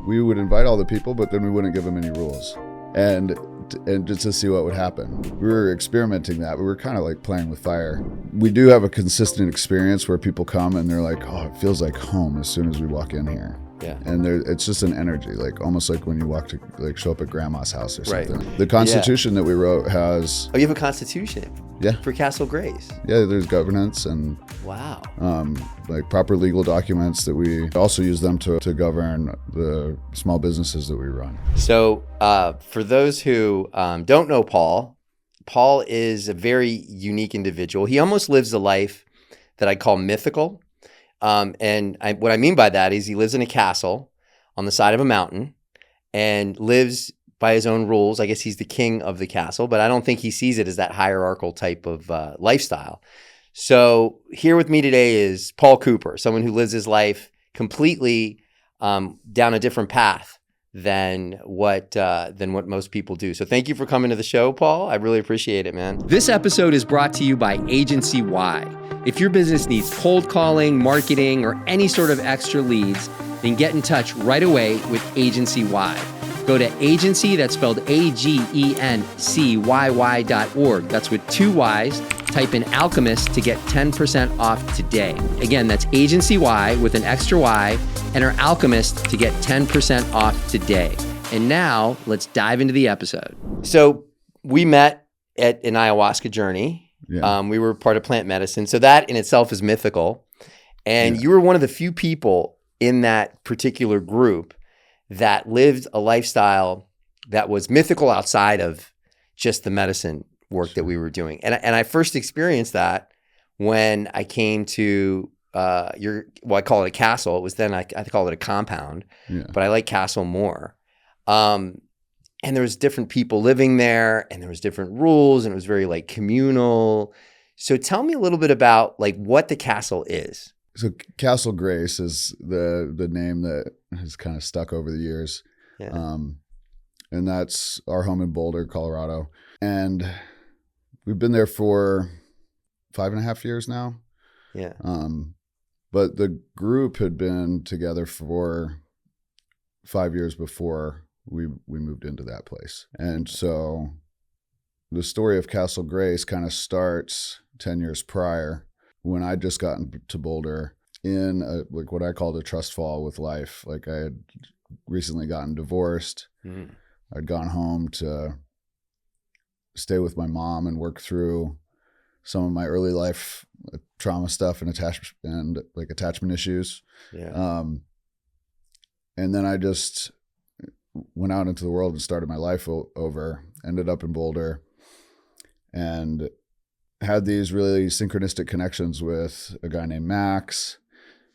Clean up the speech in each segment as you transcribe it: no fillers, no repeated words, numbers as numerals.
we would invite all the people, but then we wouldn't give them any rules. And just to see what would happen. We were experimenting that. We were kind of like playing with fire. We do have a consistent experience where people come and they're like, oh, it feels like home as soon as we walk in here. Yeah. And it's just an energy, like almost like when you show up at grandma's house or something. Right. The Constitution that we wrote has... Oh, you have a Constitution? Yeah. For Castle Grace? Yeah, there's governance and... Wow. Like proper legal documents that we also use them to govern the small businesses that we run. So for those who don't know Paul is a very unique individual. He almost lives a life that I call mythical. What I mean by that is he lives in a castle on the side of a mountain and lives by his own rules. I guess he's the king of the castle, but I don't think he sees it as that hierarchical type of lifestyle. So here with me today is Paul Cooper, someone who lives his life completely down a different path than what most people do. So thank you for coming to the show, Paul. I really appreciate it, man. This episode is brought to you by Agency Y. If your business needs cold calling, marketing, or any sort of extra leads, then get in touch right away with Agency Y. Go to agency, that's spelled agency.org. That's with 2 Y's. Type in Alchemist to get 10% off today. Again, that's Agency Y with an extra Y, enter Alchemist to get 10% off today. And now let's dive into the episode. So we met at an ayahuasca journey. Yeah. We were part of plant medicine. So that in itself is mythical. And you were one of the few people in that particular group that lived a lifestyle that was mythical outside of just the medicine work that we were doing. And I first experienced that when I came to I call it a castle. It was then I call it a compound, but I like castle more. And there was different people living there and there was different rules and it was very like communal. So tell me a little bit about like what the castle is. So Castle Grace is the name that has kind of stuck over the years. Yeah. And that's our home in Boulder, Colorado. And we've been there for 5.5 years now. Yeah. But the group had been together for 5 years before we moved into that place. And so the story of Castle Grace kind of starts 10 years prior when I'd just gotten to Boulder in like what I called a trust fall with life. Like I had recently gotten divorced. Mm. I'd gone home to stay with my mom and work through some of my early life trauma stuff and attachment issues. Yeah. And then I just went out into the world and started my life over, ended up in Boulder and had these really synchronistic connections with a guy named Max,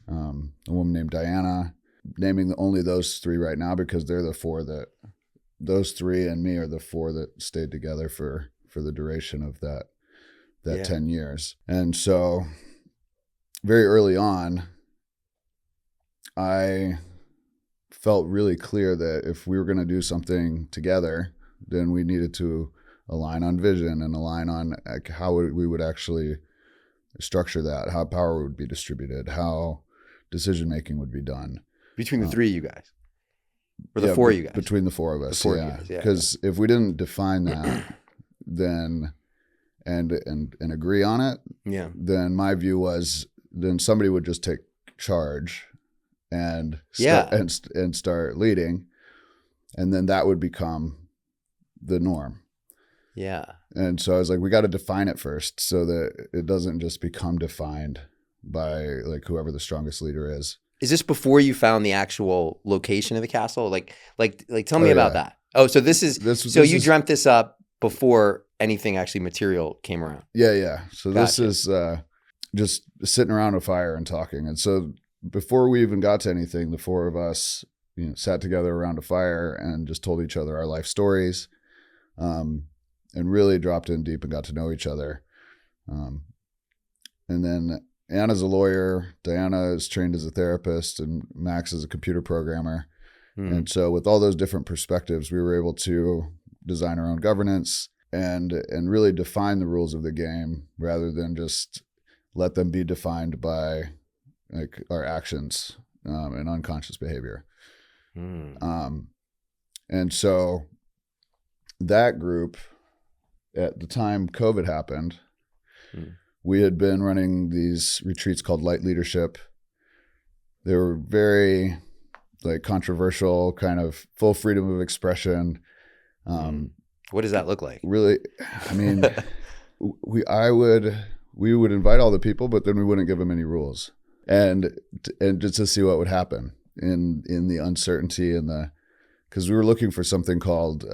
a woman named Diana, naming only those 3 right now because they're the 4 that, those 3 and me are the 4 that stayed together for the duration of that 10 years. And so very early on, I felt really clear that if we were going to do something together, then we needed to align on vision and align on how we would actually structure that, how power would be distributed, how decision-making would be done. Between the 3 of you guys? Or the 4 of you guys? Between the 4 of us, the 4 of you guys, Because if we didn't define that, then and agree on it, then my view was then somebody would just take charge and start leading, and then that would become the norm. Yeah. And so I was like, we got to define it first so that it doesn't just become defined by like whoever the strongest leader is. Is this before you found the actual location of the castle? Like tell me about that. Oh, so you dreamt this up before anything actually material came around. Yeah. So Gotcha. This is just sitting around a fire and talking. And so before we even got to anything, the 4 of us, sat together around a fire and just told each other our life stories, and really dropped in deep and got to know each other. And then Anna's a lawyer, Diana is trained as a therapist, and Max is a computer programmer. And so with all those different perspectives, we were able to design our own governance and really define the rules of the game rather than just let them be defined by like our actions and unconscious behavior. And so that group, at the time COVID happened, we had been running these retreats called Light Leadership. They were very like controversial, kind of full freedom of expression. What does that look like? Really, I mean, we would invite all the people, but then we wouldn't give them any rules, and just to see what would happen in the uncertainty and because we were looking for something called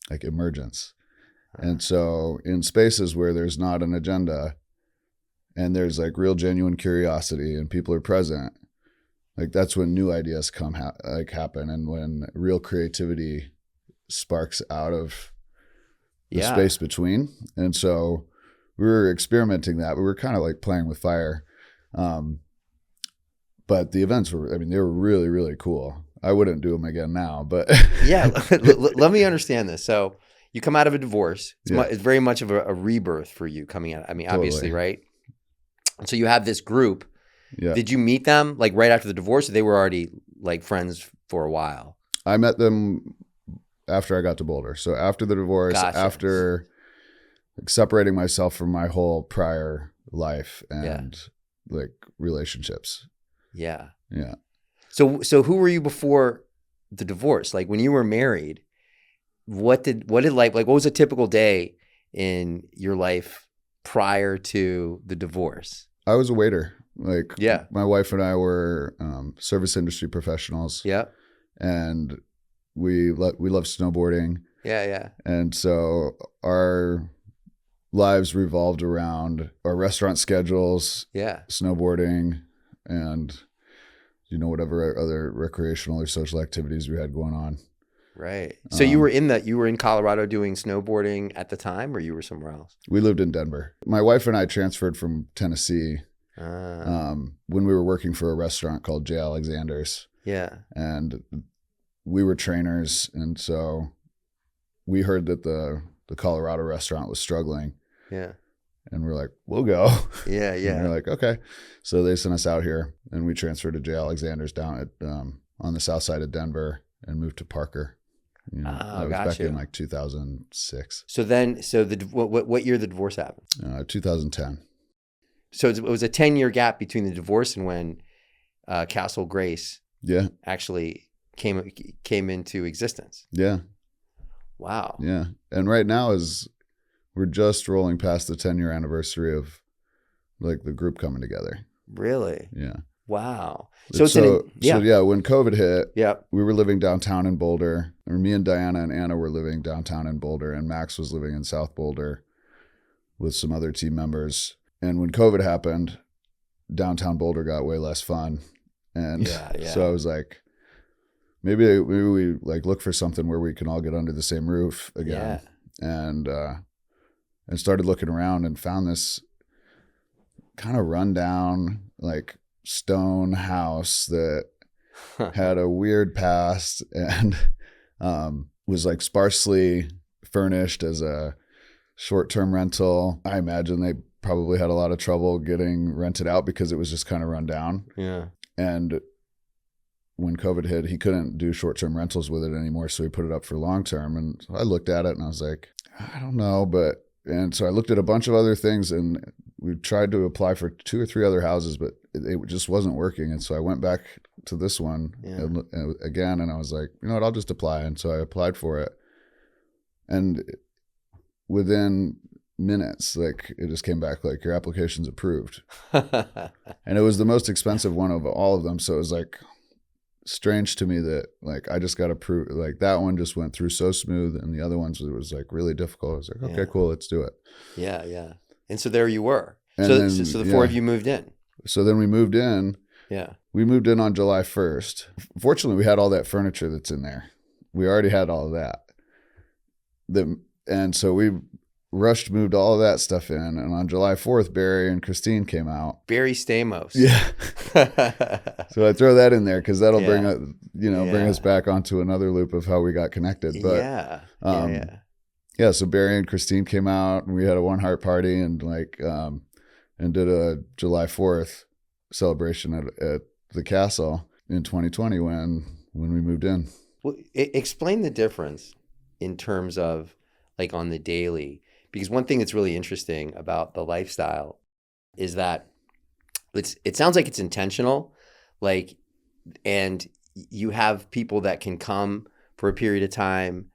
like emergence. And so in spaces where there's not an agenda and there's like real genuine curiosity and people are present, like that's when new ideas happen, and when real creativity sparks out of the space between. And so we were experimenting that. We were kind of like playing with fire. But the events they were really, really cool. I wouldn't do them again now, but yeah. Let me understand this. So you come out of a divorce. It's very much of a rebirth for you coming out. I mean, obviously, right? So you have this group. Yeah. Did you meet them like right after the divorce, or they were already like friends for a while? I met them after I got to Boulder. So after the divorce, after like separating myself from my whole prior life and like relationships. Yeah. Yeah. So who were you before the divorce? Like when you were married, what was a typical day in your life prior to the divorce? I was a waiter. Like my wife and I were service industry professionals. Yeah. And we love snowboarding. Yeah. And so our lives revolved around our restaurant schedules, snowboarding, and whatever other recreational or social activities we had going on. Right. So you were in Colorado doing snowboarding at the time, or you were somewhere else? We lived in Denver. My wife and I transferred from Tennessee when we were working for a restaurant called J. Alexander's. Yeah. And we were trainers, and so we heard that the Colorado restaurant was struggling. Yeah. And we're like, we'll go. Yeah. And we're like, okay. So they sent us out here, and we transferred to J. Alexander's down at on the south side of Denver and moved to Parker. That was back in like 2006. So what year the divorce happened? 2010. So it was a 10-year gap between the divorce and when Castle Grace actually came into existence. Yeah. Wow. Yeah. And right now we're just rolling past the 10-year anniversary of like the group coming together. Really? Yeah. Wow. So when COVID hit, we were living downtown in Boulder, or me and Diana and Anna were living downtown in Boulder, and Max was living in South Boulder with some other team members. And when COVID happened, downtown Boulder got way less fun. And so I was like, maybe we like look for something where we can all get under the same roof again. Yeah. And started looking around and found this kind of rundown, like stone house that had a weird past and was like sparsely furnished as a short-term rental. I imagine they probably had a lot of trouble getting rented out because it was just kind of run down. Yeah. And when COVID hit, he couldn't do short-term rentals with it anymore, so he put it up for long-term. And so I looked at it and I was like, I don't know, and so I looked at a bunch of other things, and we tried to apply for 2 or 3 other houses, but it just wasn't working. And so I went back to this one again, and I was like, you know what, I'll just apply. And so I applied for it. And within minutes, like it just came back like, your application's approved. And it was the most expensive one of all of them. So it was like strange to me that like I just got approved. Like that one just went through so smooth, and the other ones it was like really difficult. I was like, okay, cool, let's do it. Yeah. And so there you were. And so then, the 4 of you moved in. So then we moved in. Yeah. We moved in on July 1st. Fortunately, we had all that furniture that's in there. We already had all of that. And so we moved all of that stuff in. And on July 4th, Barry and Christine came out. Barry Stamos. Yeah. So I throw that in there because that'll bring us back onto another loop of how we got connected. But so Barry and Christine came out, and we had a One Heart party, and and did a July 4th celebration at the castle in 2020 when when we moved in. Well, explain the difference in terms of like on the daily, because one thing that's really interesting about the lifestyle is that it sounds like it's intentional, like, and you have people that can come for a period of time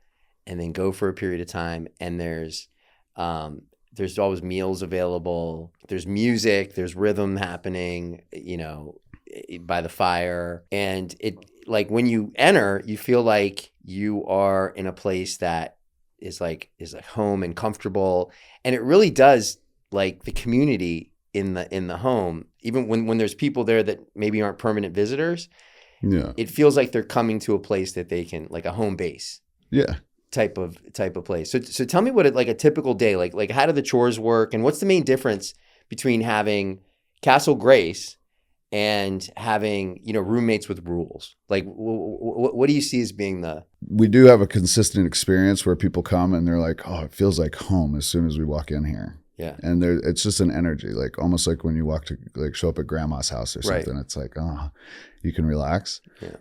and then go for a period of time, and there's always meals available, there's music, there's rhythm happening, you know, by the fire, and it, like, when you enter, you feel like you are in a place that is like home and comfortable, and it really does, like, the community in the home, even when there's people there that maybe aren't permanent visitors, Yeah. it feels like they're coming to a place that they can, like a home base. Yeah. Type of place. So tell me what a typical day, like how do the chores work, and what's the main difference between having Castle Grace and having, you know, roommates with rules? Like, what do you see as being the? We do have a consistent experience where people come and they're like, oh, it feels like home as soon as we walk in here. Yeah. And it's just an energy, like almost like when you walk to, like, show up at grandma's house or something. Right. It's like, oh, you can relax. Yeah.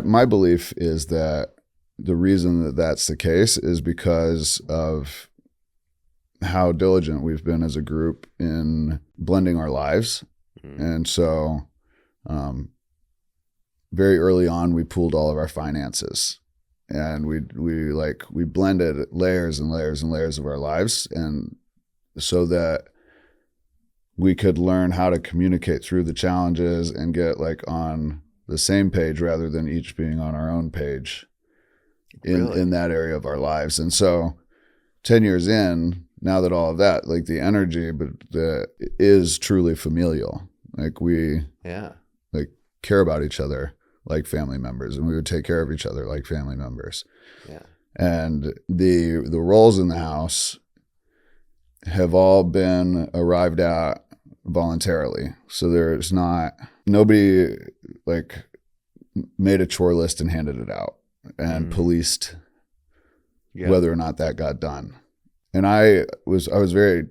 My belief is that the reason that that's the case is because of how diligent we've been as a group in blending our lives. And so very early on, we pooled all of our finances, and we blended layers and layers and layers of our lives, and so that we could learn how to communicate through the challenges and get, like, on the same page rather than each being on our own page in that area of our lives. And so 10 years in, now that all of that, like, the energy is truly familial. Like, we like care about each other like family members, and we would take care of each other like family members. Yeah. And the roles in the house have all been arrived at voluntarily. So there's nobody, like, made a chore list and handed it out and policed whether or not that got done. And I was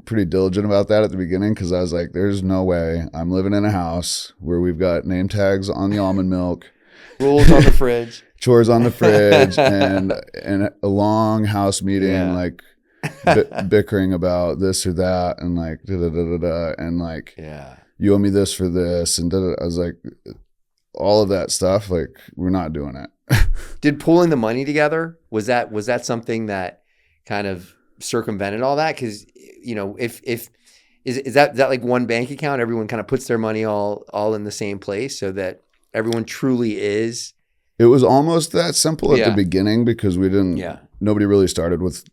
pretty diligent about that at the beginning, because I was like, there's no way I'm living in a house where we've got name tags on the almond milk, rules on the fridge, chores on the fridge, and a long house meeting, like bickering about this or that, and like and like, you owe me this for this, and I was like, all of that stuff, like, we're not doing it. Did pooling the money together, was that something that kind of circumvented all that? Because, you know, if is that like one bank account, everyone kind of puts their money all in the same place, so that everyone truly is? It was almost that simple at the beginning, because nobody really started with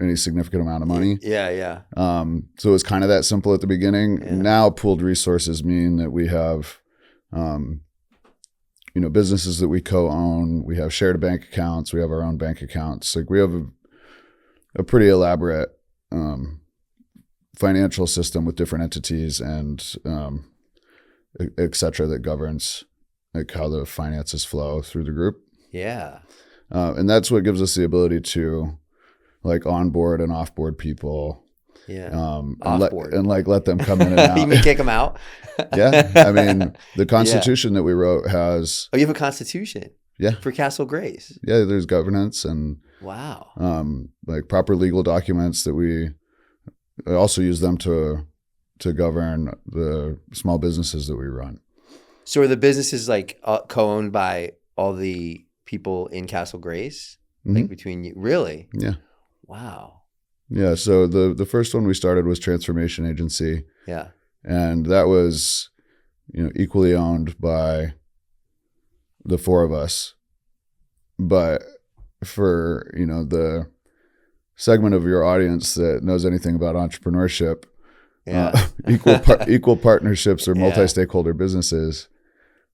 any significant amount of money. So it was kind of that simple at the beginning. Now pooled resources mean that we have you know, businesses that we co-own, we have shared bank accounts, we have our own bank accounts. Like, we have a pretty elaborate financial system with different entities and et cetera, that governs, like, how the finances flow through the group. And that's what gives us the ability to, like, onboard and offboard people. And let them come in and out. You mean kick them out? I mean, the Constitution that we wrote has. Oh, you have a Constitution? Yeah. For Castle Grace? Yeah, there's governance and. Wow. Like, proper legal documents that we also use them to govern the small businesses that we run. So are the businesses, like, co-owned by all the people in Castle Grace? Mm-hmm. Like, between you? Really? Yeah. Wow. Yeah, so the first one we started was Transformation Agency. Yeah. And that was, you know, equally owned by the four of us. But for, you know, the segment of your audience that knows anything about entrepreneurship, equal partnerships or multi-stakeholder businesses,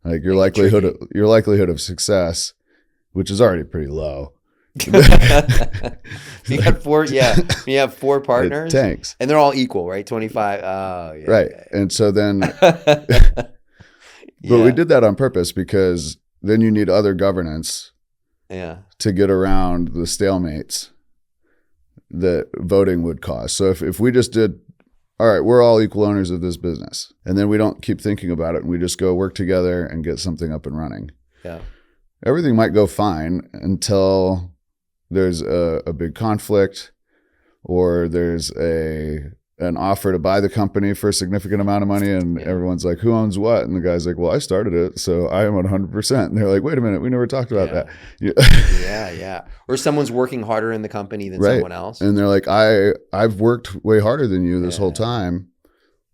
like, your likelihood of success, which is already pretty low. You got four, you have four partners, tanks, and they're all equal, right? 25. Oh, yeah. Right. And so then, but we did that on purpose, because then you need other governance to get around the stalemates that voting would cause. So if we just did, all right, we're all equal owners of this business, and then we don't keep thinking about it, and we just go work together and get something up and running. everything might go fine until there's a big conflict, or there's an offer to buy the company for a significant amount of money, and everyone's like, who owns what? And the guy's like, well, I started it, so I am 100%. And they're like, wait a minute, we never talked about that. Yeah. Or someone's working harder in the company than right. someone else. And they're like, I've worked way harder than you this whole time.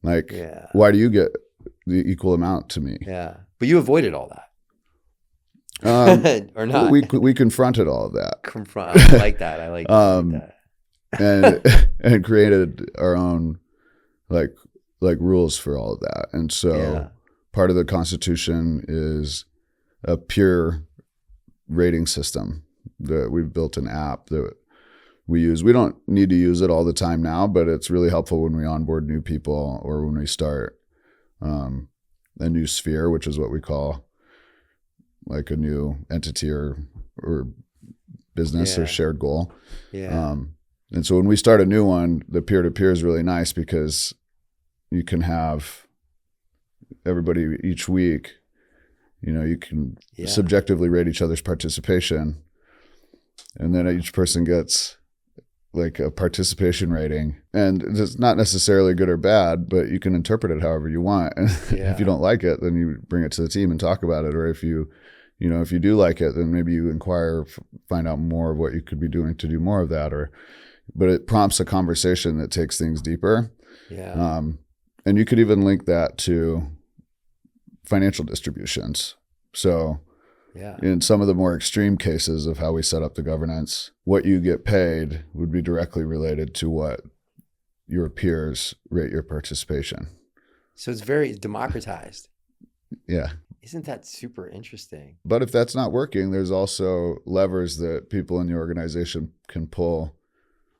Like, why do you get the equal amount to me? Yeah. But you avoided all that. Or not? We confronted all of that. I like that. I like that. and created our own like rules for all of that. And so part of the Constitution is a peer rating system that we've built an app that we use. We don't need to use it all the time now, but it's really helpful when we onboard new people or when we start a new sphere, which is what we call like a new entity or business or shared goal. And so when we start a new one, the peer-to-peer is really nice because you can have everybody each week, you can subjectively rate each other's participation. And then each person gets like a participation rating. And it's not necessarily good or bad, but you can interpret it however you want. And if you don't like it, then you bring it to the team and talk about it. Or if you do like it, then maybe you inquire, find out more of what you could be doing to do more of that. But it prompts a conversation that takes things deeper. And you could even link that to financial distributions. So in some of the more extreme cases of how we set up the governance, what you get paid would be directly related to what your peers rate your participation. So it's very democratized. Yeah. Isn't that super interesting? But if that's not working, there's also levers that people in the organization can pull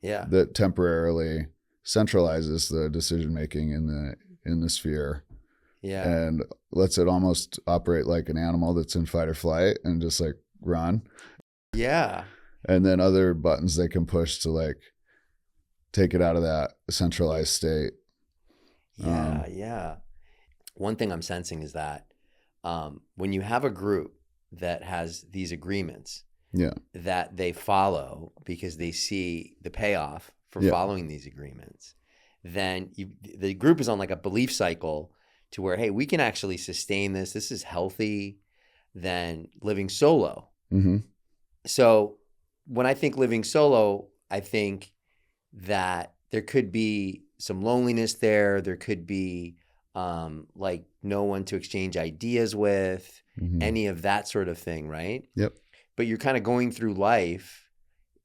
that temporarily centralizes the decision making in the sphere. And lets it almost operate like an animal that's in fight or flight and just like run. And then other buttons they can push to like take it out of that centralized state. One thing I'm sensing is that when you have a group that has these agreements that they follow because they see the payoff for following these agreements, then the group is on like a belief cycle to where, hey, we can actually sustain this. This is healthy than living solo. So when I think living solo, I think that there could be some loneliness there. There could be like no one to exchange ideas with, any of that sort of thing, right? But you're kind of going through life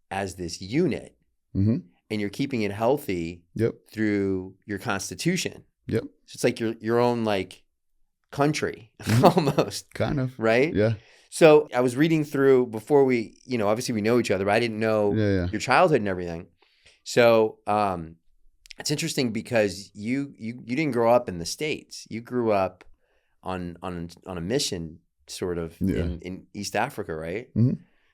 as this unit, and you're keeping it healthy through your constitution. So it's like your own like country almost. Kind of. Right? Yeah. So I was reading through before we, obviously we know each other, but I didn't know your childhood and everything. So it's interesting because you didn't grow up in the States. You grew up on a mission sort of in East Africa, right?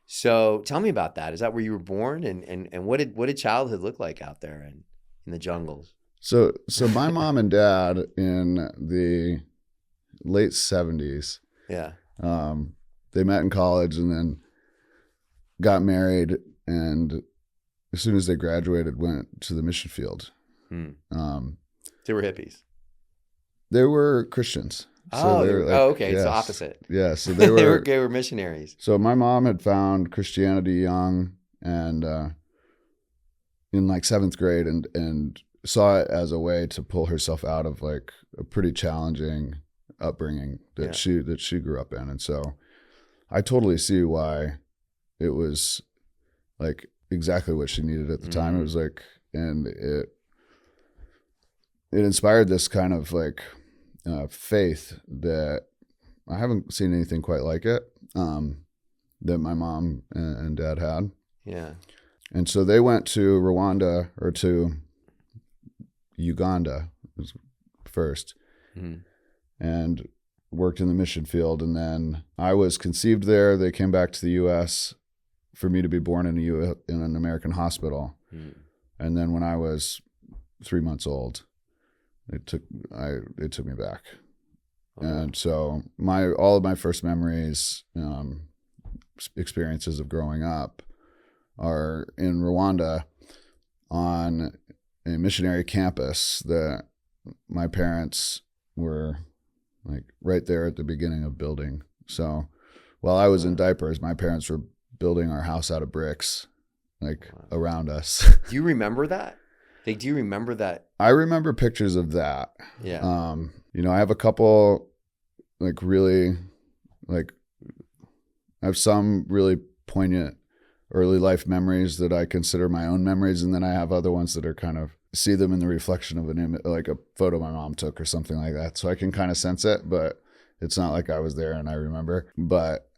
So tell me about that. Is that where you were born? And what did childhood look like out there in the jungles? So my mom and dad in the late 70s, they met in college and then got married, and as soon as they graduated, went to the mission field. They were hippies. They were Christians. So okay. Yes. It's the opposite. Yeah. So they were they were missionaries. So my mom had found Christianity young and in like 7th grade and saw it as a way to pull herself out of like a pretty challenging upbringing that she grew up in. And so I totally see why it was like exactly what she needed at the time. It was like, and it inspired this kind of like faith that I haven't seen anything quite like it, that my mom and dad had. And so they went to Rwanda, or to Uganda first, and worked in the mission field. And then I was conceived there. They came back to the U.S. for me to be born in an American hospital. And then when I was 3 months old, they took me back. And so all of my first memories experiences of growing up are in Rwanda on a missionary campus that my parents were like right there at the beginning of building. So while I was in diapers, my parents were building our house out of bricks, like around us. Do you remember that? Like, do you remember that? I remember pictures of that. Yeah. I have a couple like really like I have some really poignant early life memories that I consider my own memories, and then I have other ones that are kind of see them in the reflection of an image, like a photo my mom took or something like that. So I can kind of sense it, but it's not like I was there and I remember. But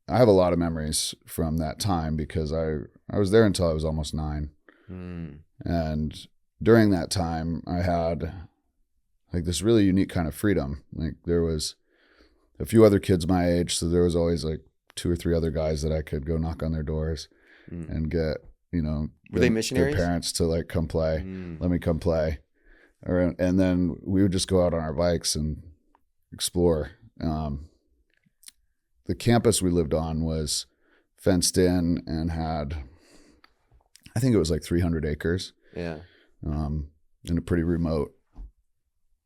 I have a lot of memories from that time because I was there until I was almost 9. And during that time, I had like this really unique kind of freedom. Like there was a few other kids my age, so there was always like 2 or 3 other guys that I could go knock on their doors and get, were they missionaries? Their parents to like come play, let me come play, and then we would just go out on our bikes and explore. The campus we lived on was fenced in and had, I think it was like 300 acres. Yeah. In a pretty remote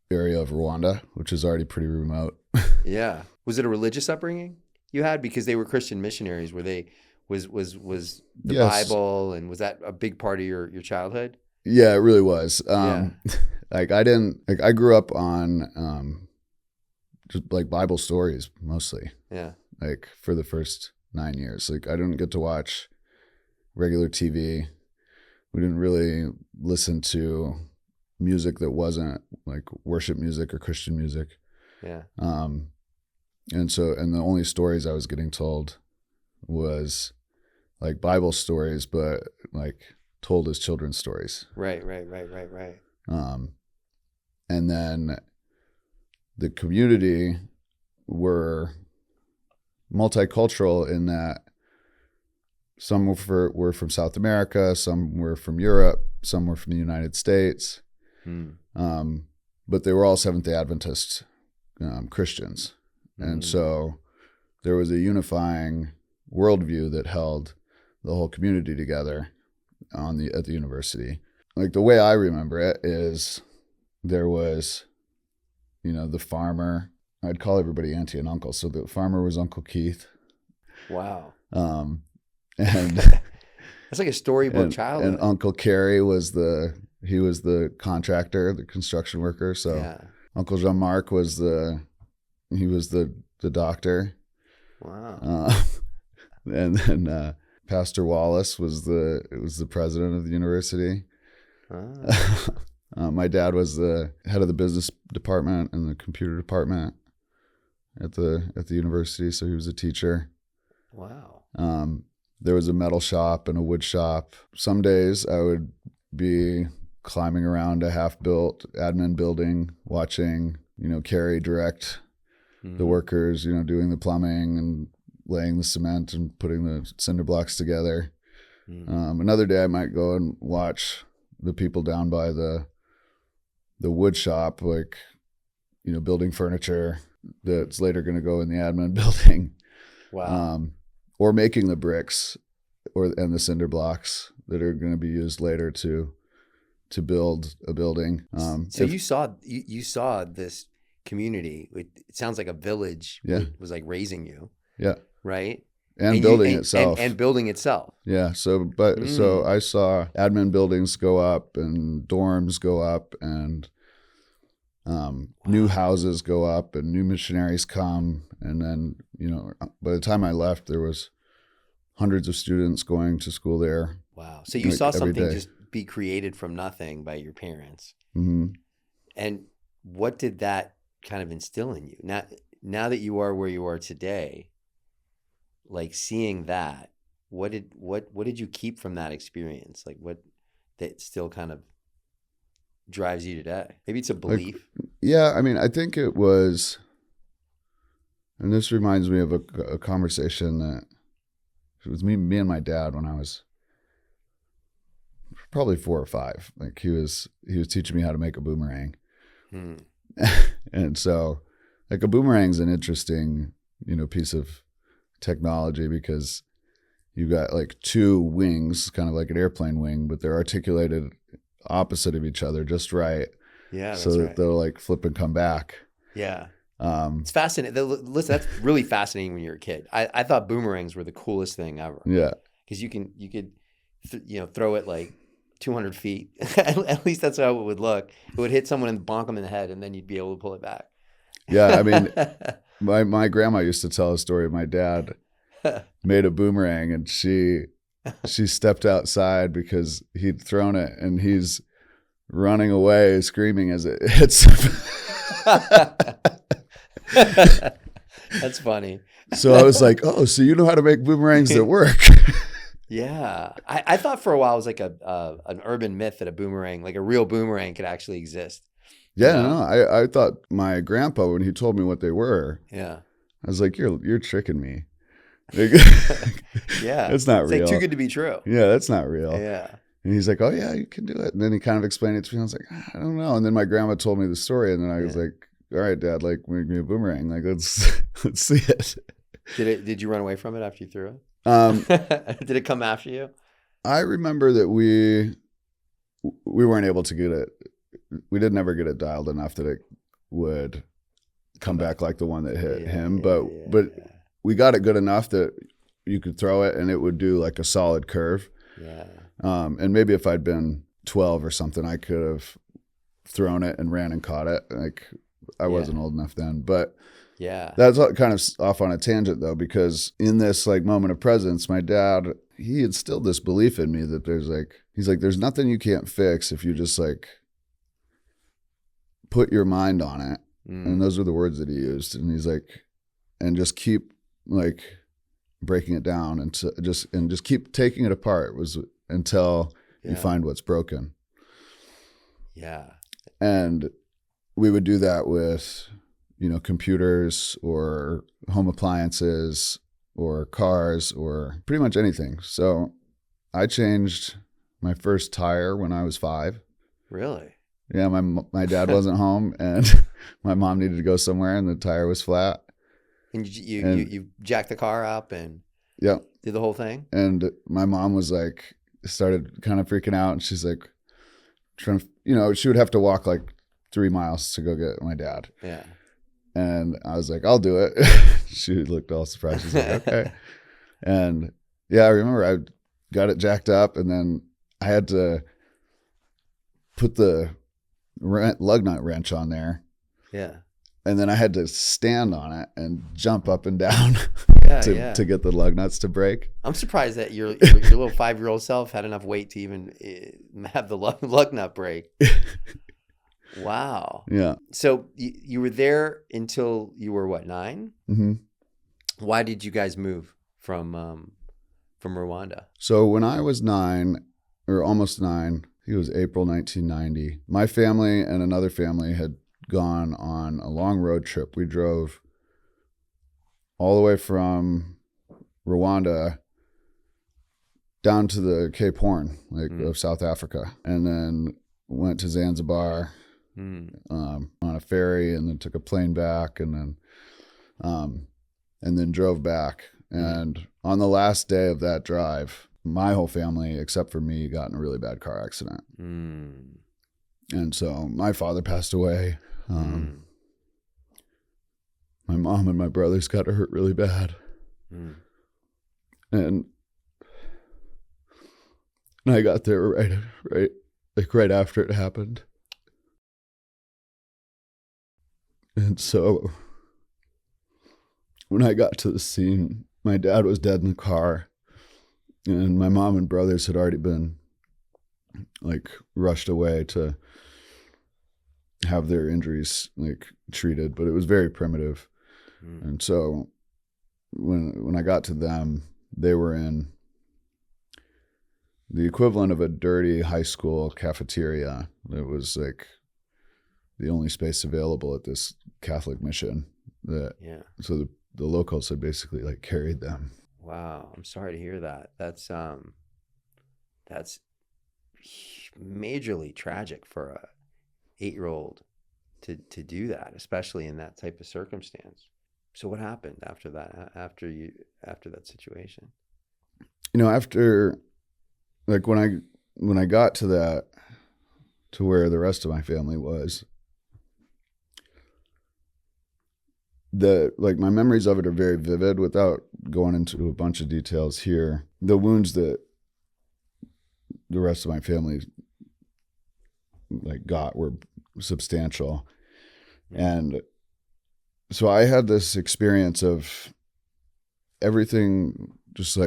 area of Rwanda, which is already pretty remote. Yeah. Was it a religious upbringing you had? Because they were Christian missionaries. Were they, was the Yes. Bible, and was that a big part of your childhood? Yeah, it really was. Yeah. Like I grew up on, just like Bible stories mostly. Yeah. Like for the first 9 years, like I didn't get to watch regular TV. We didn't really listen to music that wasn't like worship music or Christian music. Yeah. And the only stories I was getting told was like Bible stories, but like told as children's stories. Right. And then the community were multicultural in that some were from South America, some were from Europe, some were from the United States. But they were all Seventh-day Adventist Christians. And so there was a unifying worldview that held the whole community together at the university. Like the way I remember it is there was, the farmer. I'd call everybody auntie and uncle. So the farmer was Uncle Keith. Wow. And that's like a storybook childhood. And Uncle Kerry was the contractor, the construction worker. So yeah. Uncle Jean-Marc was the doctor. Wow. And then Pastor Wallace was the president of the university. My dad was the head of the business department and the computer department at the university, so he was a teacher. Wow. There was a metal shop and a wood shop. Some days I would be climbing around a half-built admin building, watching, Carrie direct the workers, doing the plumbing and laying the cement and putting the cinder blocks together. Another day I might go and watch the people down by the wood shop, like, building furniture that's later going to go in the admin building. Wow. Or making the bricks and the cinder blocks that are going to be used later to build a building. So you saw this community. It sounds like a village. Yeah. Was like raising you. Yeah. Right. And building itself. And building itself. Yeah. So I saw admin buildings go up and dorms go up and new houses go up and new missionaries come. And then, by the time I left, there was hundreds of students going to school there. Wow. So you saw something just be created from nothing by your parents. Mm-hmm. And what did that kind of instill in you? Now that you are where you are today, like seeing that, what did you keep from that experience? Like what that still kind of drives you today? Maybe it's a belief. Yeah. I mean, I think it was, and this reminds me of a conversation that it was me and my dad when I was probably 4 or 5. Like he was teaching me how to make a boomerang. And so like a boomerang's an interesting, piece of technology because you've got like two wings, kind of like an airplane wing, but they're articulated opposite of each other just right. Yeah, So that's that right. they'll like flip and come back. Yeah. Um, It's fascinating. Listen, that's really fascinating when you're a kid. I thought boomerangs were the coolest thing ever yeah. because you could throw it like 200 feet. At least that's how it would look. It would hit someone and bonk them in the head, and then you'd be able to pull it back. Yeah. I mean, my grandma used to tell a story of my dad made a boomerang and she stepped outside because he'd thrown it and he's running away screaming as it hits him. That's funny. So I was like, oh, so you know how to make boomerangs that work. Yeah. I thought for a while it was like an urban myth that a boomerang, like a real boomerang, could actually exist. Yeah, You know? no, I thought my grandpa, when he told me what they were, Yeah. I was like, you're tricking me. Yeah. It's not It's real. like too good to be true. Yeah, that's not real. Yeah. And he's like, oh yeah, you can do it. And then he kind of explained it to me. I was like, I don't know. And then my grandma told me the story, and then I was like, all right, Dad, like make me a boomerang. Like let's see it. Did you run away from it after you threw Um, it? Did it come after you? I remember that we weren't able to get it. We didn't ever get it dialed enough that it would come back like the one that hit him. But we got it good enough that you could throw it and it would do like a solid curve. Yeah. And maybe if I'd been 12 or something, I could have thrown it and ran and caught it. Like I wasn't old enough then, but yeah, that's kind of off on a tangent though, because in this like moment of presence, my dad, he instilled this belief in me that he's like, there's nothing you can't fix if you just like put your mind on it. And those are the words that he used. And he's like, and just keep like breaking it down and just keep taking it apart until you find what's broken. Yeah. And we would do that with, computers or home appliances or cars or pretty much anything. So I changed my first tire when I was 5. Really? Yeah, my dad wasn't home and my mom needed to go somewhere and the tire was flat. And you jacked the car up and did the whole thing? And my mom was like, started kind of freaking out, and she's like trying to, she would have to walk like 3 miles to go get my dad. Yeah. And I was like, I'll do it. She looked all surprised. She's like, okay. And yeah, I remember I got it jacked up and then I had to put the lug nut wrench on there. Yeah. And then I had to stand on it and jump up and down to get the lug nuts to break. I'm surprised that your little 5-year-old self had enough weight to even have the lug nut break. Wow. Yeah. So you were there until you were what, 9? Mm-hmm. Why did you guys move from Rwanda? So when I was 9 or almost 9, it was April 1990. My family and another family had gone on a long road trip. We drove all the way from Rwanda down to the Cape Horn, of South Africa, and then went to Zanzibar on a ferry, and then took a plane back, and then drove back. And on the last day of that drive, my whole family, except for me, got in a really bad car accident. And so my father passed away. My mom and my brothers got hurt really bad. And I got there right after it happened. And so when I got to the scene, my dad was dead in the car, and my mom and brothers had already been rushed away to have their injuries treated, but it was very primitive. And so when I got to them, they were in the equivalent of a dirty high school cafeteria. It was the only space available at this Catholic mission. So the locals had basically carried them. Wow, I'm sorry to hear that. That's majorly tragic for a 8-year-old to do that, especially in that type of circumstance. So what happened after that? After that situation? After, like, when I got to that, to where the rest of my family was, my memories of it are very vivid without going into a bunch of details here. The wounds that the rest of my family got were substantial. And so I had this experience of everything just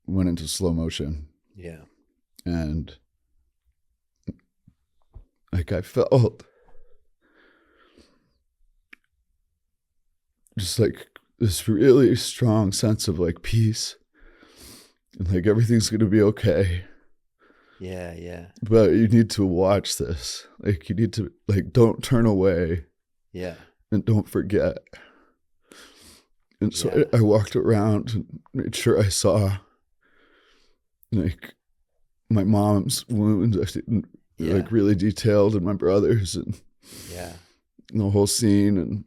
went into slow motion. Yeah. And I felt just this really strong sense of peace, and everything's going to be okay. Yeah. Yeah. But you need to watch this. You need to don't turn away. Yeah. And don't forget. And so I walked around and made sure I saw my mom's wounds, really detailed, and my brother's, and the whole scene,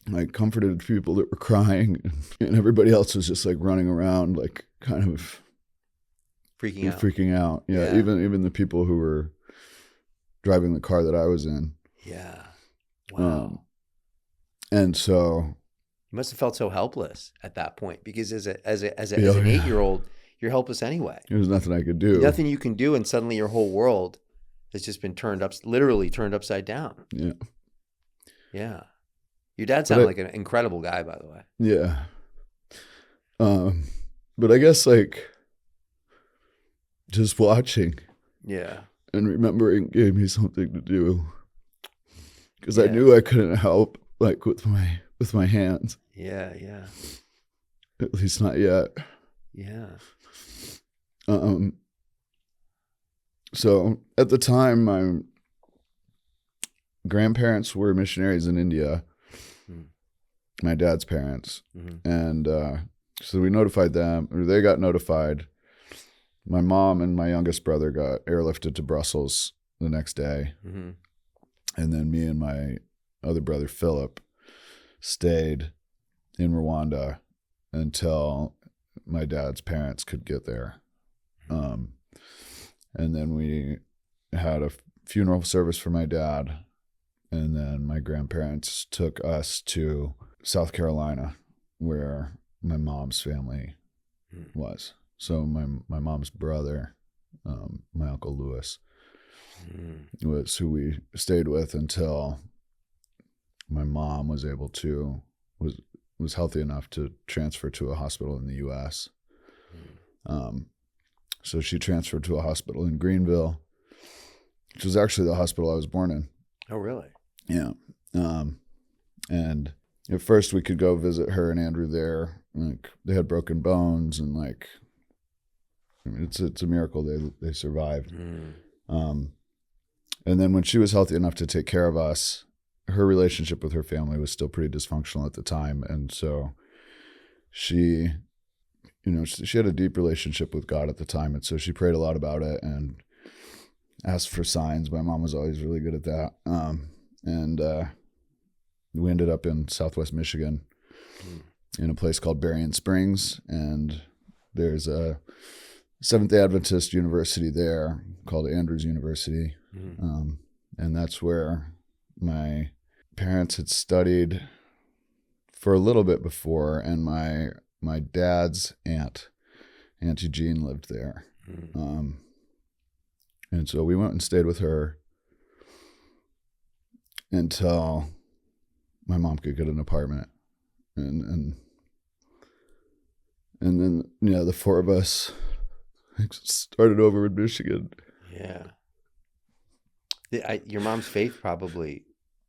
and I comforted people that were crying, and everybody else was just running around, kind of freaking out. Yeah. Even the people who were driving the car that I was in. Yeah. Wow. And so you must have felt so helpless at that point, because as an 8-year-old, you're helpless anyway. There was nothing I could do. Nothing you can do, and suddenly your whole world has just been literally turned upside down. Yeah. Yeah. Your dad sounded like an incredible guy, by the way. Yeah. But I guess just watching. Yeah. And remembering gave me something to do. Because I knew I couldn't help with my hands. Yeah, yeah. At least not yet. Yeah. So at the time, my grandparents were missionaries in India. My dad's parents. Mm-hmm. And so we notified them, or they got notified. My mom and my youngest brother got airlifted to Brussels the next day. Mm-hmm. And then me and my other brother, Philip, stayed in Rwanda until my dad's parents could get there. And then we had a funeral service for my dad. And then my grandparents took us to South Carolina, where my mom's family was. So my mom's brother, my Uncle Lewis, was who we stayed with until my mom was able to, was healthy enough to transfer to a hospital in the U.S. So she transferred to a hospital in Greenville, which was actually the hospital I was born in. Oh, really? Yeah. And at first we could go visit her and Andrew there. They had broken bones, and it's a miracle they survived. And then when she was healthy enough to take care of us, her relationship with her family was still pretty dysfunctional at the time. And so she had a deep relationship with God at the time. And so she prayed a lot about it and asked for signs. My mom was always really good at that. And we ended up in Southwest Michigan in a place called Berrien Springs. And there's a Seventh-day Adventist university there called Andrews University. And that's where my parents had studied for a little bit before, and my dad's Aunt Eugene, lived there. And so we went and stayed with her until my mom could get an apartment. And then, the four of us started over in Michigan. Yeah. Your mom's faith probably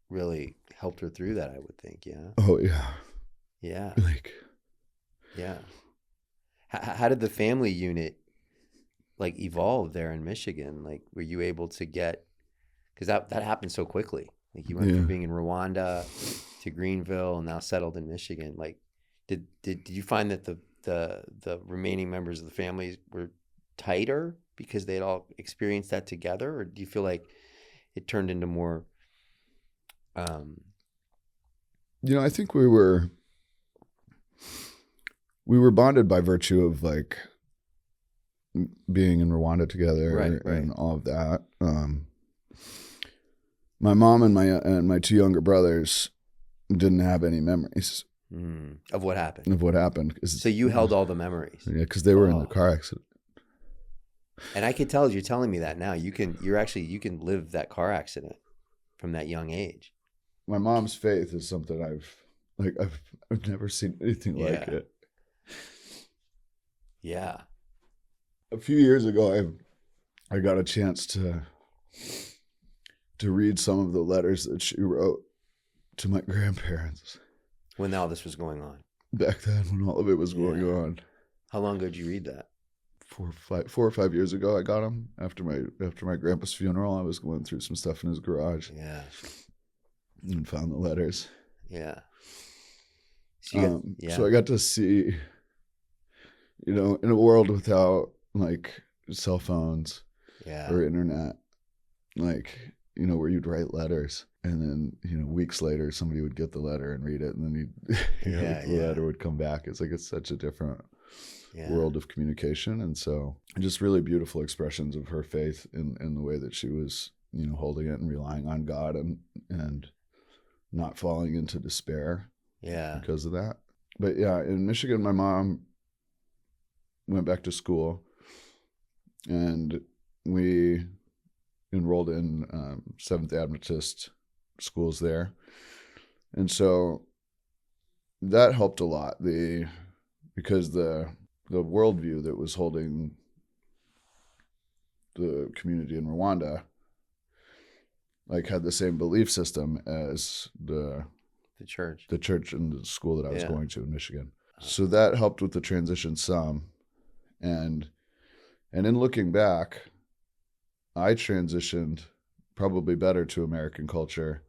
really helped her through that, I would think. Yeah. Oh, yeah. Yeah. Yeah. How did the family unit evolve there in Michigan? Were you able to get, because that happened so quickly. You went from being in Rwanda to Greenville and now settled in Michigan. Did you find that the remaining members of the family were tighter because they'd all experienced that together, or do you feel like it turned into more I think we were bonded by virtue of like being in Rwanda together and all of that. My mom and my two younger brothers didn't have any memories of what happened. So you held all the memories. Yeah, because they were in the car accident. And I could tell you're telling me that now. You can live that car accident from that young age. My mom's faith is something I've never seen anything like it. Yeah. A few years ago, I got a chance to read some of the letters that she wrote to my grandparents. When all this was going on? Back then, when all of it was going on. How long ago did you read that? 4 or 5 years ago, I got them after my grandpa's funeral. I was going through some stuff in his garage. Yeah. And found the letters. Yeah. So I got to see, in a world without like cell phones or internet, like, where you'd write letters and then, weeks later somebody would get the letter and read it and then the letter would come back. It's like, it's such a different world of communication. And so just really beautiful expressions of her faith in the way that she was, holding it and relying on God and not falling into despair because of that. But in Michigan, my mom went back to school and we enrolled in Seventh Adventist schools there. And so that helped a lot because the worldview that was holding the community in Rwanda like had the same belief system as the church in the school that I was going to in Michigan. So that helped with the transition some. And in looking back, I transitioned probably better to American culture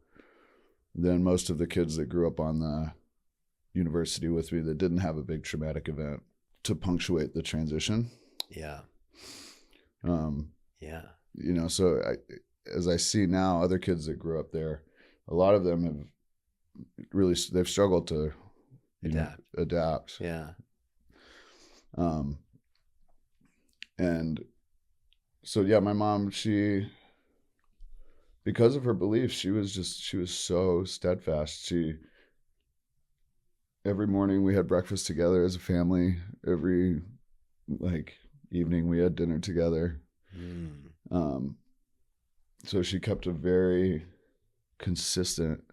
than most of the kids that grew up on the university with me that didn't have a big traumatic event to punctuate the transition. Yeah. So as I see now, other kids that grew up there, a lot of them have they've struggled to adapt. Yeah. And so, my mom, because of her beliefs, she was so steadfast. Every morning we had breakfast together as a family. Every evening we had dinner together. So she kept a very consistent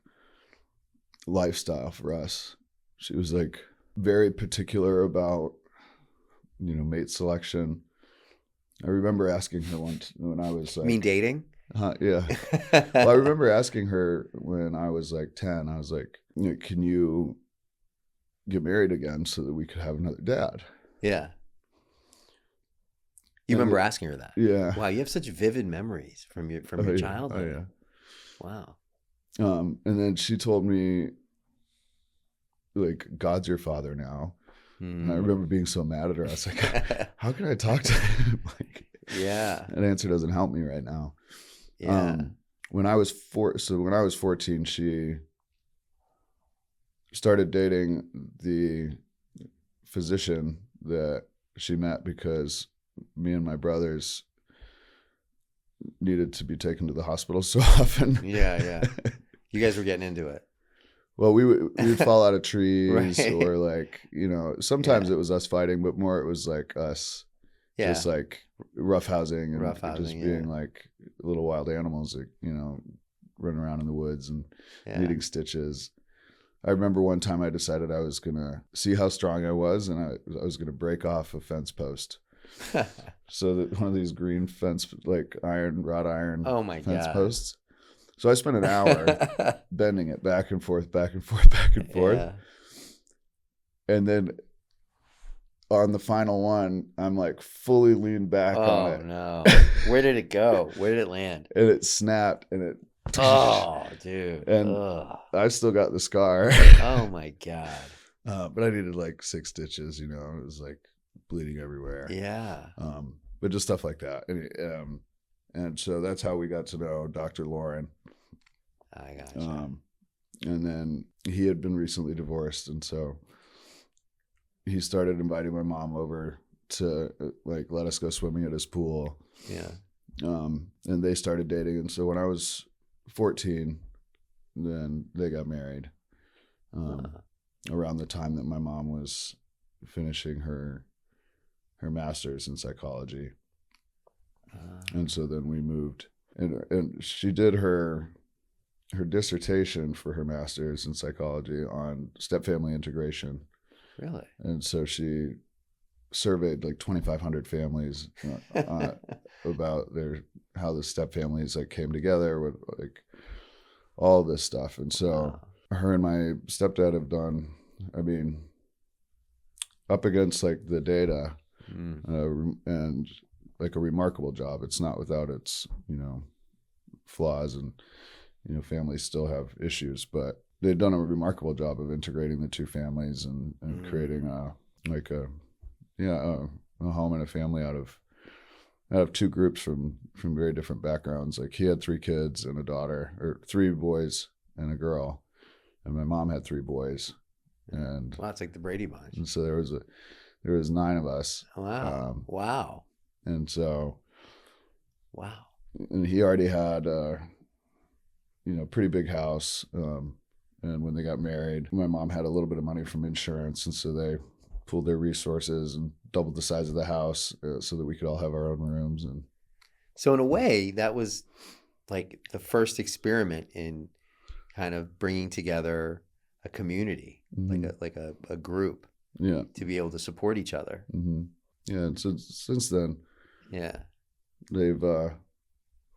lifestyle for us. She was very particular about, mate selection. I remember asking her once when I was mean dating? Yeah. Well, I remember asking her when I was 10, I was like, can you get married again so that we could have another dad? Yeah. You remember asking her that? Yeah. Wow, you have such vivid memories from your childhood. Oh, yeah. Wow. And then she told me, God's your father now. And I remember being so mad at her. I was like, how can I talk to him? That answer doesn't help me right now. Yeah. When I was 14, she started dating the physician that she met because me and my brothers needed to be taken to the hospital so often. Yeah. You guys were getting into it. Well, we would fall out of trees or sometimes it was us fighting, but more it was us just roughhousing and just being little wild animals that, running around in the woods and needing stitches. I remember one time I decided I was going to see how strong I was and I was going to break off a fence post. So that one of these green fence, wrought iron fence posts. So I spent an hour bending it back and forth, back and forth, back and forth. Yeah. And then on the final one, I'm fully leaned back on it. Oh, no. Where did it go? Where did it land? And it snapped and it... Oh, dude. And I still got the scar. Oh, my God. But I needed 6 stitches, it was bleeding everywhere. Yeah. But just stuff like that. And so that's how we got to know Dr. Lauren. I got you. And then he had been recently divorced, and so he started inviting my mom over to like let us go swimming at his pool. Yeah. And they started dating, and so when I was 14, then they got married. Around the time that my mom was finishing her master's in psychology. And so then we moved, and she did her dissertation for her master's in psychology on stepfamily integration. Really? And so she surveyed like 2,500 families about how the stepfamilies like came together with like all this stuff. And so her and my stepdad have done, I mean, up against like the data, and like a remarkable job. It's not without its, flaws, and, families still have issues, but they've done a remarkable job of integrating the two families and creating a home and a family out of two groups from very different backgrounds. Like he had 3 kids and a daughter, or 3 boys and a girl, and my mom had 3 boys. And wow, it's like the Brady Bunch. And so there was 9 of us. Wow. Wow. And so, wow. And he already had pretty big house. And when they got married, my mom had a little bit of money from insurance, and so they pooled their resources and doubled the size of the house so that we could all have our own rooms. And so in a way, that was like the first experiment in kind of bringing together a community, like a group, to be able to support each other. Yeah, and so since then, they've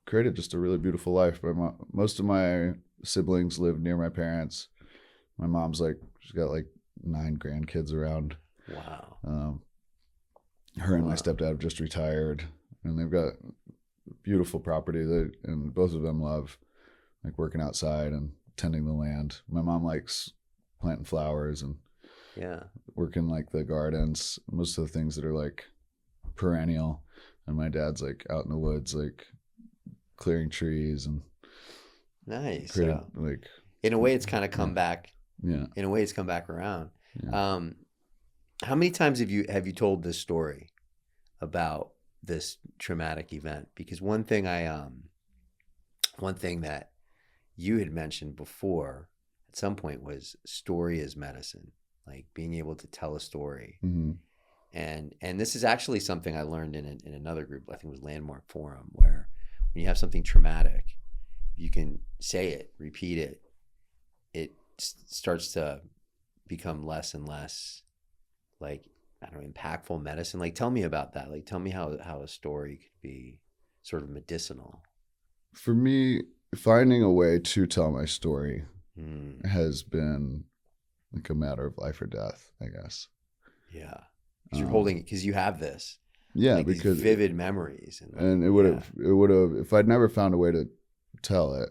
created just a really beautiful life. Most of my siblings live near my parents. My mom's she's got like 9 grandkids around. Wow. Her and my stepdad have just retired, and they've got beautiful property and both of them love like working outside and tending the land. My mom likes planting flowers and working like the gardens, most of the things that are like perennial. And my dad's like out in the woods, like clearing trees and nice. Like in a way, it's kind of come back. Yeah. In a way, it's come back around. Yeah. How many times have you told this story about this traumatic event? Because one thing that you had mentioned before at some point was story is medicine, like being able to tell a story. Mm-hmm. And this is actually something I learned in another group, I think it was Landmark Forum, where when you have something traumatic, you can say it, repeat it, it starts to become less and less like, I don't know, impactful medicine. Like, tell me about that. Like, tell me how a story could be sort of medicinal. For me, finding a way to tell my story has been like a matter of life or death, I guess. Yeah. Because you have this. Yeah, like because these vivid memories. And it would have, if I'd never found a way to tell it,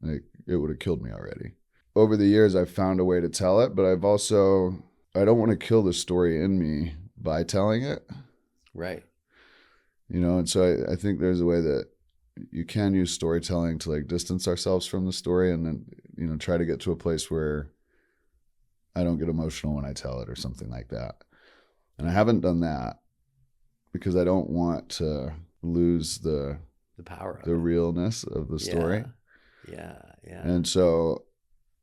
like it would have killed me already. Over the years, I've found a way to tell it, but I don't want to kill the story in me by telling it. Right. And so I think there's a way that you can use storytelling to like distance ourselves from the story, and then, try to get to a place where I don't get emotional when I tell it or something like that. And I haven't done that because I don't want to lose the power, the realness of the story. Yeah. And so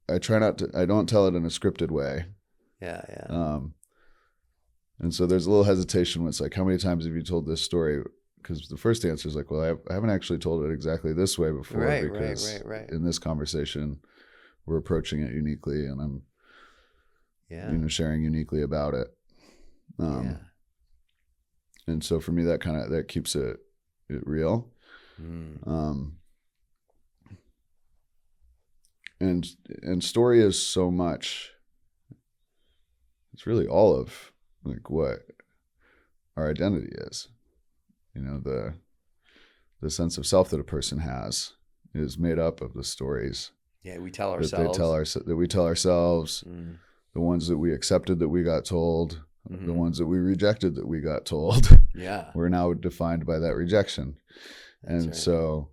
I try I don't tell it in a scripted way. Yeah. And so there's a little hesitation when it's like, how many times have you told this story? Because the first answer is like, well, I haven't actually told it exactly this way before. Right. In this conversation, we're approaching it uniquely, and I'm sharing uniquely about it. And so for me, that keeps it real. And story is so much. It's really all of like what our identity is. The sense of self that a person has is made up of the stories. Yeah, we tell ourselves. That we tell ourselves. The ones that we accepted that we got told. The ones that we rejected that we got told. Yeah. We're now defined by that rejection. So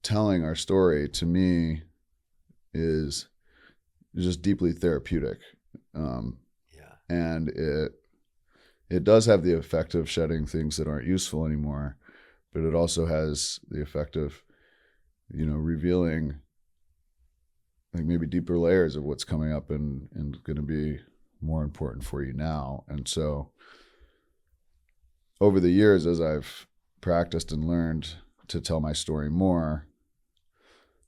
telling our story, to me, is just deeply therapeutic. Yeah. And it does have the effect of shedding things that aren't useful anymore, but it also has the effect of, revealing like maybe deeper layers of what's coming up and going to be more important for you now. And so over the years, as I've practiced and learned to tell my story more,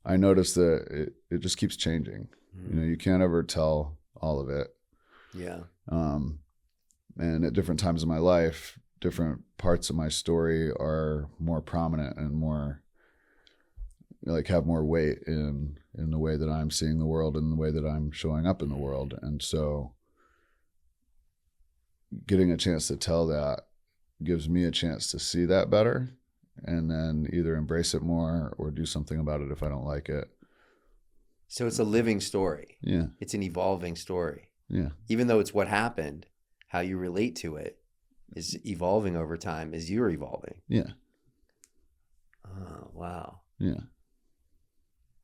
I noticed that it just keeps changing. You can't ever tell all of it. Yeah. And at different times in my life, different parts of my story are more prominent and more like have more weight in the way that I'm seeing the world and the way that I'm showing up in the world. And so getting a chance to tell that gives me a chance to see that better and then either embrace it more or do something about it if I don't like it. So it's a living story. Yeah. It's an evolving story. Yeah. Even though it's what happened, how you relate to it is evolving over time as you're evolving. Yeah. Oh, wow. Yeah.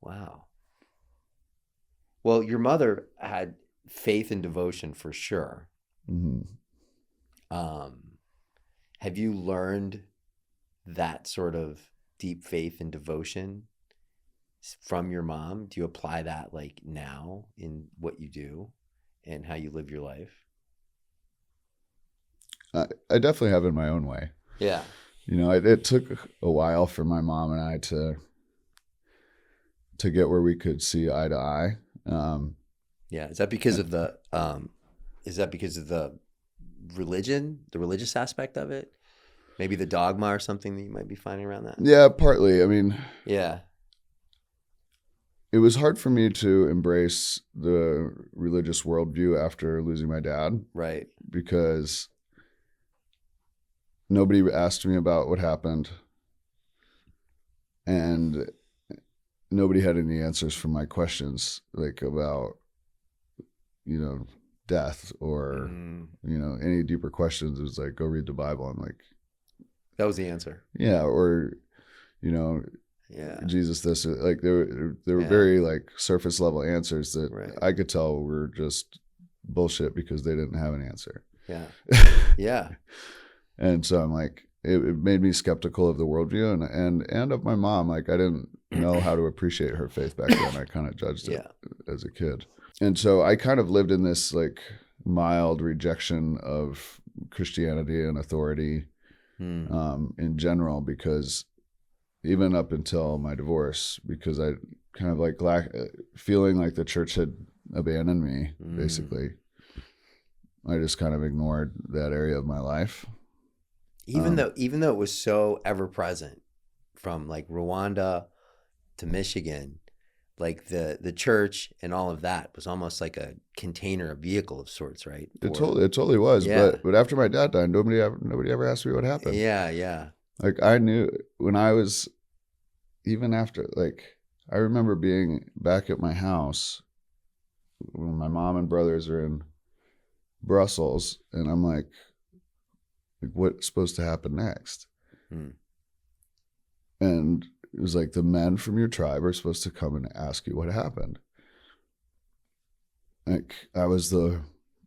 Wow. Well, your mother had faith and devotion for sure. Mm-hmm. Have you learned that sort of deep faith and devotion from your mom? Do you apply that like now in what you do and how you live your life? I definitely have in my own way. Yeah. It took a while for my mom and I to get where we could see eye to eye. Yeah. Is that because of the religion, the religious aspect of it? Maybe the dogma or something that you might be finding around that? Yeah, partly. I mean, yeah. It was hard for me to embrace the religious worldview after losing my dad. Right. Because nobody asked me about what happened. And nobody had any answers for my questions, like about, death or, any deeper questions. It was like, go read the Bible. I'm like, that was the answer. Yeah. Or, yeah, Jesus, this, like, there were very like surface level answers that I could tell were just bullshit because they didn't have an answer. Yeah. Yeah. And so I'm like, it made me skeptical of the worldview and of my mom. Like, I didn't know how to appreciate her faith back then. I kind of judged it as a kid. And so I kind of lived in this like mild rejection of Christianity and authority in general, because even up until my divorce, because I kind of like feeling like the church had abandoned me, basically. I just kind of ignored that area of my life. Even though it was so ever present, from like Rwanda to Michigan, like the church and all of that was almost like a container, a vehicle of sorts, right? It totally was. Yeah. But after my dad died, nobody ever asked me what happened. Yeah, yeah. Like, I knew when I was, even after, like, I remember being back at my house when my mom and brothers are in Brussels, and I'm like what's supposed to happen next? And it was like, the men from your tribe are supposed to come and ask you what happened. Like, I was the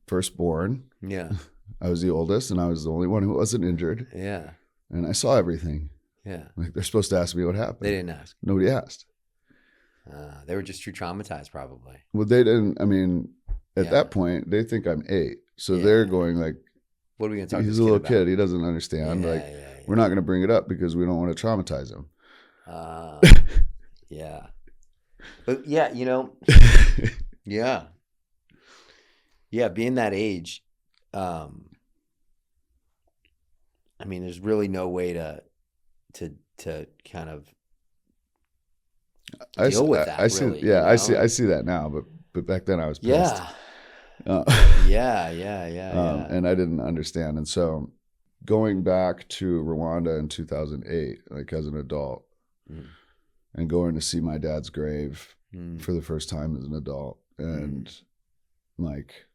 firstborn. Yeah. I was the oldest, and I was the only one who wasn't injured. Yeah. And I saw everything. Yeah. Like, they're supposed to ask me what happened. They didn't ask. Nobody asked. They were just too traumatized, probably. Well, they didn't. I mean, at that point, they think I'm 8. So they're going like, what are we going to talk to he's this a little kid kid. He doesn't understand. We're not going to bring it up because we don't want to traumatize him. Yeah. But yeah, yeah. Yeah, being that age, I mean, there's really no way to kind of deal with that. I see. Really, Yeah, I see that now. But back then I was pissed. Yeah. Yeah. And I didn't understand. And so going back to Rwanda in 2008, like as an adult, and going to see my dad's grave for the first time as an adult, and like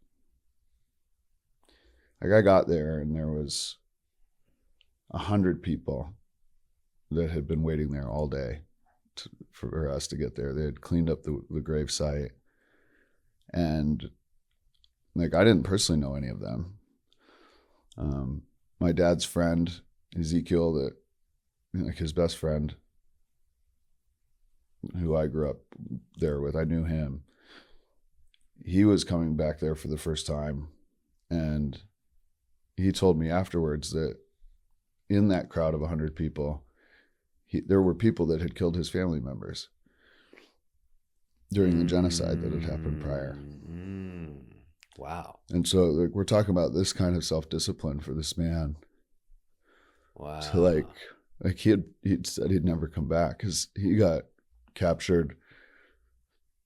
I got there and there was 100 people that had been waiting there all day for us to get there. They had cleaned up the grave site, and like I didn't personally know any of them. My dad's friend Ezekiel, that like his best friend, who I grew up there with, I knew him. He was coming back there for the first time, and he told me afterwards that in that crowd of 100 people, there were people that had killed his family members during the genocide that had happened prior. Wow. And so like, we're talking about this kind of self-discipline for this man. Wow. To like he'd said he'd never come back because he got captured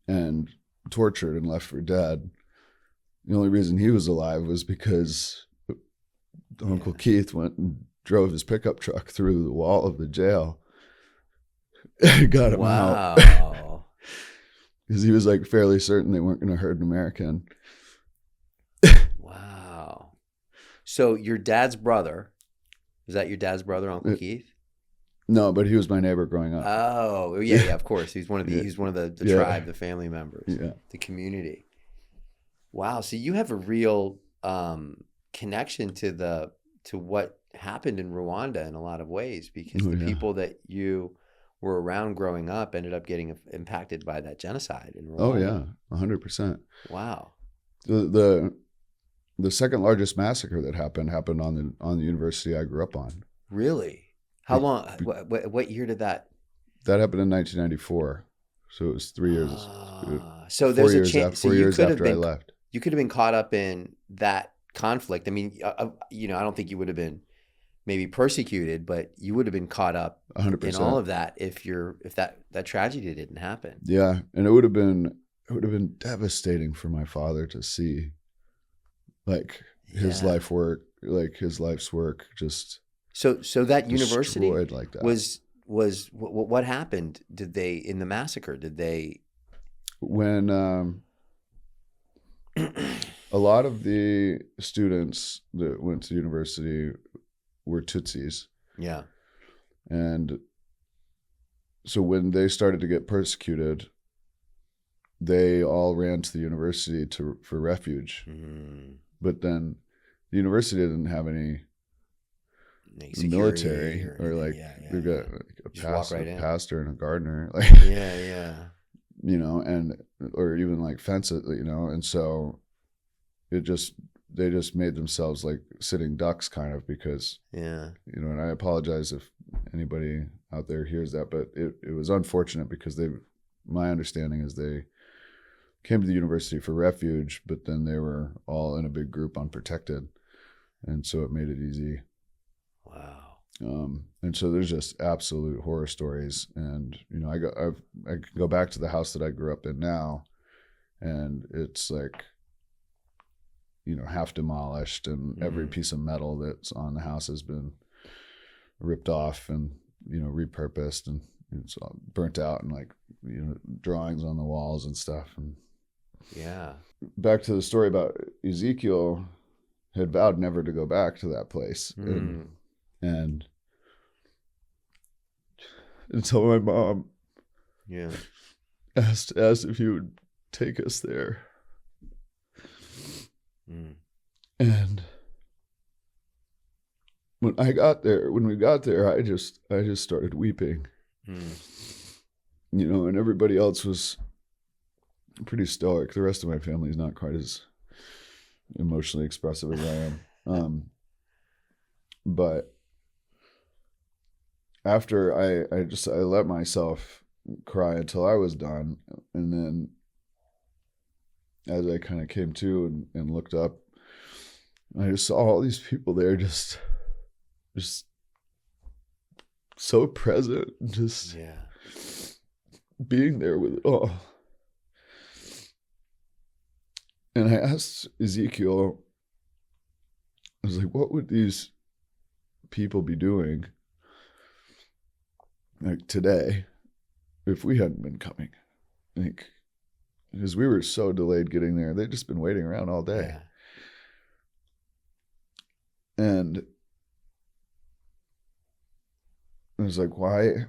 and tortured and left for dead. The only reason he was alive was because Uncle Keith went and drove his pickup truck through the wall of the jail and got him out. Wow. Because he was like fairly certain they weren't going to hurt an American. Wow. So your dad's brother, is that your dad's brother, Uncle Keith? No, but he was my neighbor growing up. Oh, yeah, of course. He's one of the tribe, the family members, the community. Wow. So you have a real connection to what happened in Rwanda in a lot of ways, because the people that you were around growing up ended up getting impacted by that genocide in Rwanda. Oh yeah, 100%. Wow. The second largest massacre that happened on the university I grew up on. Really? How long? What year did that? That happened in 1994, so it was 3 years. So there's a chance. 4 years after I left. You could have been caught up in that conflict. I mean, I don't think you would have been maybe persecuted, but you would have been caught up 100% in all of that if that tragedy didn't happen. Yeah, and it would have been devastating for my father to see, like his life's work just. So that university like that. was what happened? Did they in the massacre? Did they? When a lot of the students that went to university were Tutsis. Yeah. And so when they started to get persecuted, they all ran to the university for refuge. Mm. But then the university didn't have any military or like they've got like a pastor and a gardener, like and or even like fence it, and so they just made themselves like sitting ducks kind of, because and I apologize if anybody out there hears that, but it was unfortunate because my understanding is they came to the university for refuge, but then they were all in a big group unprotected, and so it made it easy. Wow. And so there's just absolute horror stories, and I can go back to the house that I grew up in now, and it's like half demolished, and every piece of metal that's on the house has been ripped off and repurposed, and it's all burnt out, and like drawings on the walls and stuff. And back to the story about Ezekiel had vowed never to go back to that place. And until my mom asked if he would take us there. And when we got there, I just started weeping. And everybody else was pretty stoic. The rest of my family is not quite as emotionally expressive as I am. But after I let myself cry until I was done, and then as I kind of came to and looked up, I just saw all these people there just so present, just being there with it all. And I asked Ezekiel, I was like, what would these people be doing like today if we hadn't been coming? Like, because we were so delayed getting there, they'd just been waiting around all day. And I was like, why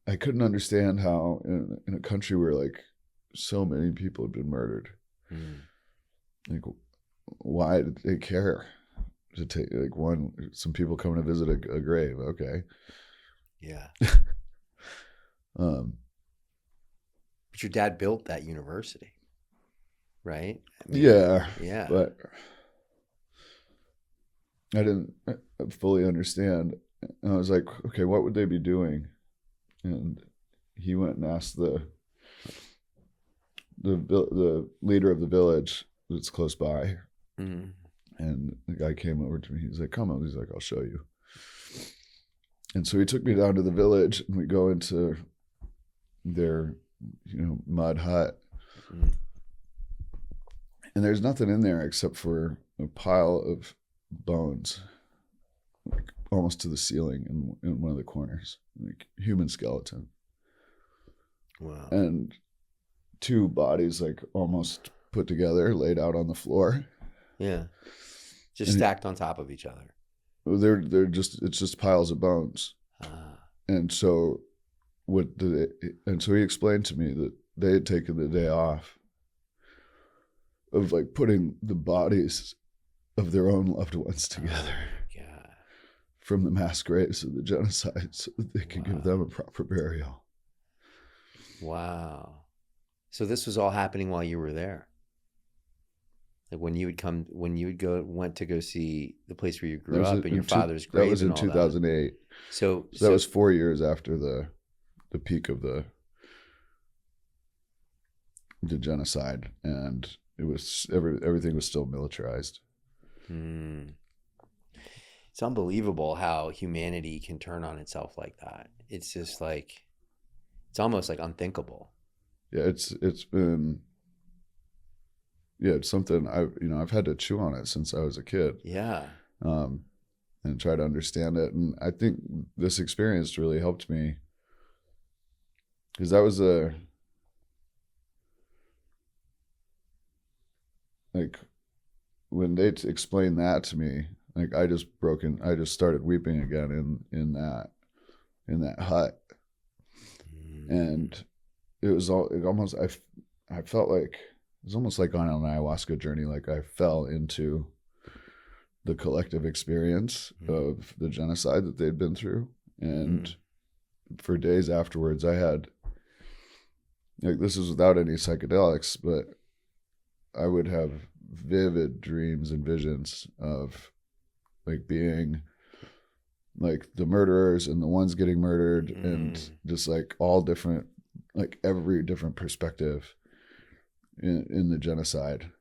I couldn't understand how in a country where like so many people had been murdered, like why did they care to take like some people coming to visit a grave? Okay. Yeah. Um, But your dad built that university, right? I mean, yeah, yeah. but I didn't fully understand. And I was like, okay, what would they be doing? And he went and asked the leader of the village that's close by. Mm-hmm. And the guy came over to me. He's like, come on. He's like, I'll show you. And so he took me down to the village, and we go into their, mud hut. Mm-hmm. And there's nothing in there except for a pile of bones, like almost to the ceiling in one of the corners, like human skeleton. Wow. And two bodies like almost put together, laid out on the floor. Yeah. Just stacked on top of each other. It's just piles of bones. And so so he explained to me that they had taken the day off of like putting the bodies of their own loved ones together from the mass graves of the genocide so that they could give them a proper burial. Wow. So this was all happening while you were there? Like when you went to go see the place where you grew up and your father's grave. That was in 2008. So that was 4 years after the peak of the genocide, and it was everything was still militarized. It's unbelievable how humanity can turn on itself like that. It's just like, it's almost like unthinkable. Yeah, it's been. Yeah, it's something I've had to chew on it since I was a kid. Yeah. And try to understand it. And I think this experience really helped me, because that was like when they explained that to me, like I just started weeping again in that hut. And it was I felt like it was almost like on an ayahuasca journey. Like I fell into the collective experience of the genocide that they'd been through. And for days afterwards, I had, like, this is without any psychedelics, but I would have vivid dreams and visions of like being like the murderers and the ones getting murdered, and just like all different, like every different perspective in the genocide.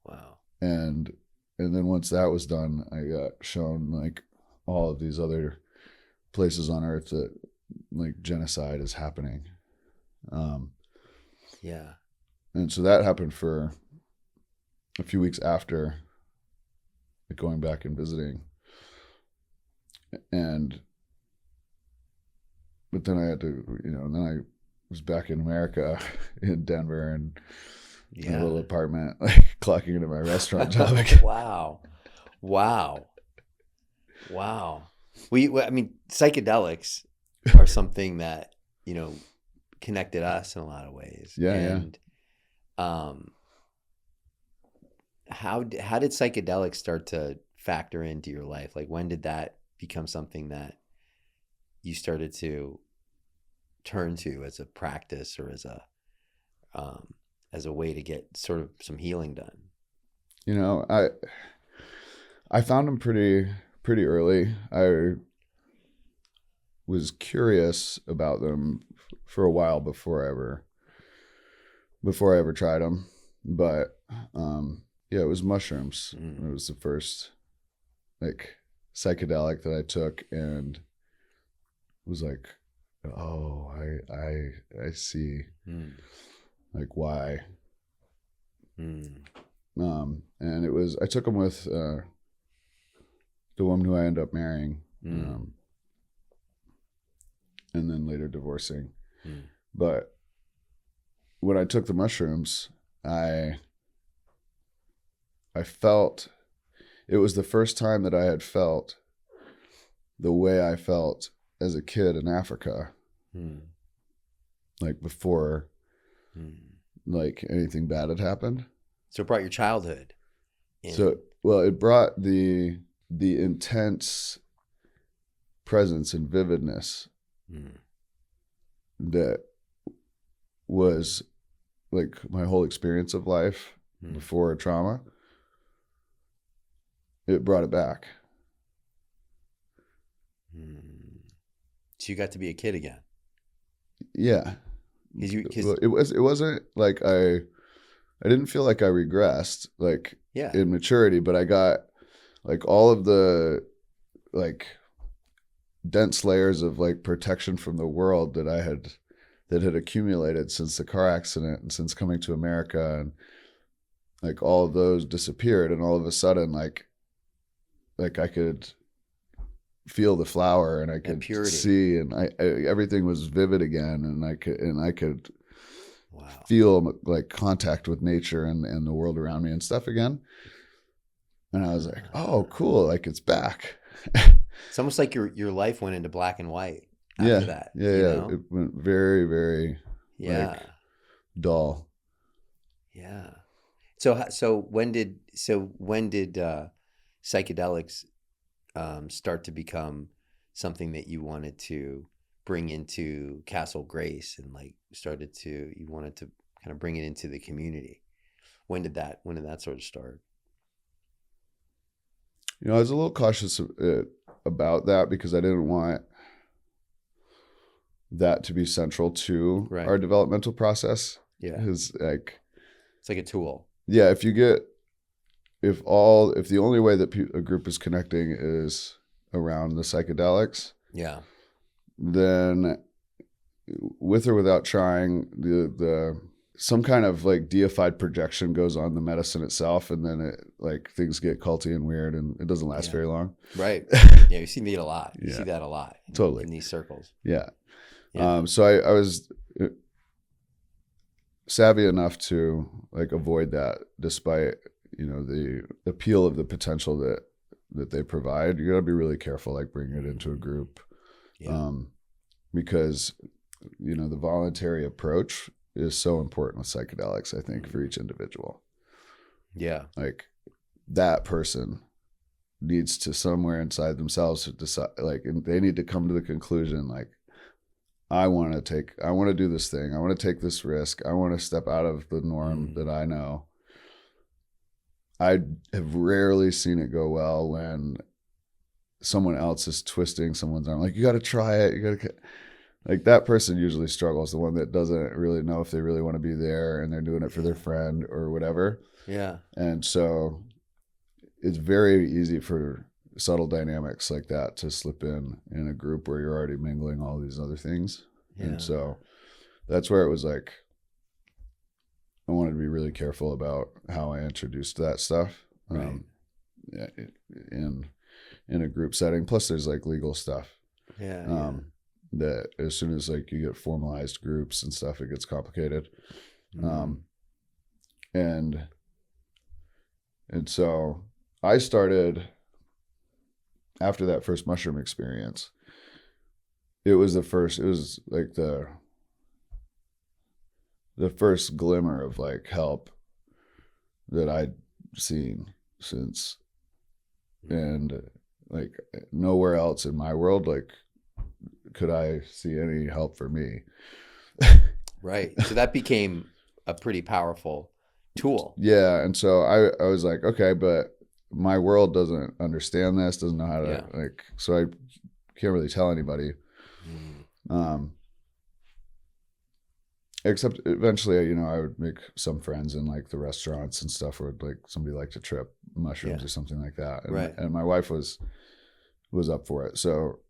Wow. And then once that was done, I got shown like all of these other places on earth that like genocide is happening. Yeah. And so that happened for a few weeks after, like, going back and visiting. But then I had to, and then I was back in America in Denver, and in a little apartment, like clocking into my restaurant job. Wow. I mean, psychedelics are something that, connected us in a lot of ways. Yeah. And, how did psychedelics start to factor into your life? Like, when did that become something that you started to turn to as a practice or as a way to get sort of some healing done? I found them pretty early. I was curious about them for a while before I ever tried them. But yeah, it was mushrooms. It was the first like psychedelic that I took, and was like, oh, I see like why. And it was, I took them with the woman who I ended up marrying, and then later divorcing. But when I took the mushrooms, I felt, it was the first time that I had felt the way I felt as a kid in Africa. like before like anything bad had happened. So it brought your childhood in. So, well, it brought the intense presence and vividness that was like my whole experience of life before trauma. It brought it back. So you got to be a kid again. Yeah. Cause it wasn't like I didn't feel like I regressed like in maturity, but I got like all of the like dense layers of like protection from the world that had accumulated since the car accident and since coming to America, and like all of those disappeared, and all of a sudden like I could feel the flower, and I could see, and I everything was vivid again, and I could feel like contact with nature and the world around me and stuff again. And I was like, oh, cool, like it's back. It's almost like your life went into black and white after that. Yeah. It went very, very like dull. Yeah. So when did psychedelics start to become something that you wanted to bring into Castle Grace, and like you wanted to kind of bring it into the community? When did that sort of start? I was a little cautious about that because I didn't want that to be central to our developmental process. Yeah. Because like, it's like a tool. Yeah. If the only way that a group is connecting is around the psychedelics, then with or without trying, the some kind of like deified projection goes on the medicine itself, and then it like things get culty and weird, and it doesn't last very long. Right. Yeah, you see that a lot. You see that a lot. Totally. In these circles. Yeah. So I was savvy enough to like avoid that, despite the appeal of the potential that they provide. You got to be really careful, like bringing it into a group, because the voluntary approach is so important with psychedelics, I think, for each individual. Yeah. Like that person needs to somewhere inside themselves to decide, like, and they need to come to the conclusion, like, I want to do this thing. I want to take this risk. I want to step out of the norm that I know. I have rarely seen it go well when someone else is twisting someone's arm. Like, you got to try it. You got to, like, that person usually struggles. The one that doesn't really know if they really want to be there, and they're doing it for their friend or whatever. Yeah. And so it's very easy for subtle dynamics like that to slip in a group where you're already mingling all these other things. Yeah. And so that's where it was like, I wanted to be really careful about how I introduced that stuff. Right. In a group setting. Plus there's like legal stuff. Yeah. That as soon as like you get formalized groups and stuff, it gets complicated. And so I started, after that first mushroom experience, it was like the first glimmer of like help that I'd seen since, and like nowhere else in my world, like, could I see any help for me. Right. So that became a pretty powerful tool. Yeah. And so I was like, okay, but my world doesn't understand this, doesn't know how to like, so I can't really tell anybody. Except eventually, I would make some friends in like the restaurants and stuff where like somebody liked to trip mushrooms or something like that. And, and my wife was up for it. So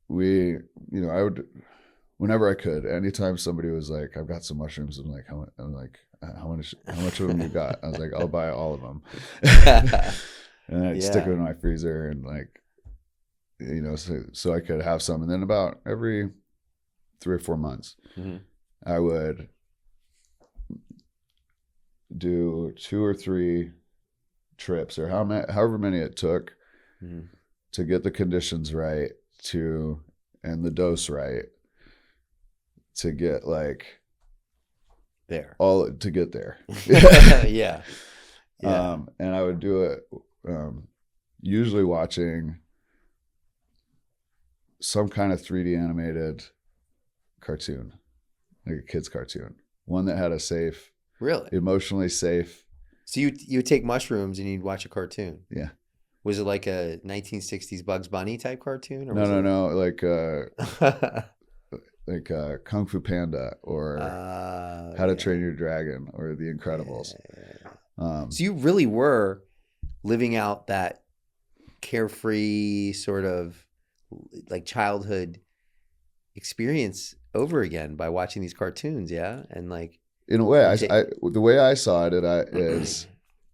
we, I would, whenever I could, anytime somebody was like, I've got some mushrooms, I'm like, how much of them you got? I was like, I'll buy all of them. And I'd stick them in my freezer, and like, so I could have some. And then about every 3 or 4 months, I would do 2 or 3 trips, or however many it took to get the conditions right and the dose right, to get like there. all to get there. Yeah. Yeah. And I would do it usually watching some kind of 3D animated cartoon, like a kid's cartoon, one that had a safe, Really? emotionally safe. So you would take mushrooms and you'd watch a cartoon. Yeah. Was it like a 1960s Bugs Bunny type cartoon? Or No. Like Kung Fu Panda or How to Train Your Dragon or The Incredibles. Yeah. So you really were living out that carefree sort of like childhood experience over again by watching these cartoons, yeah? And like in a way, the way I saw it is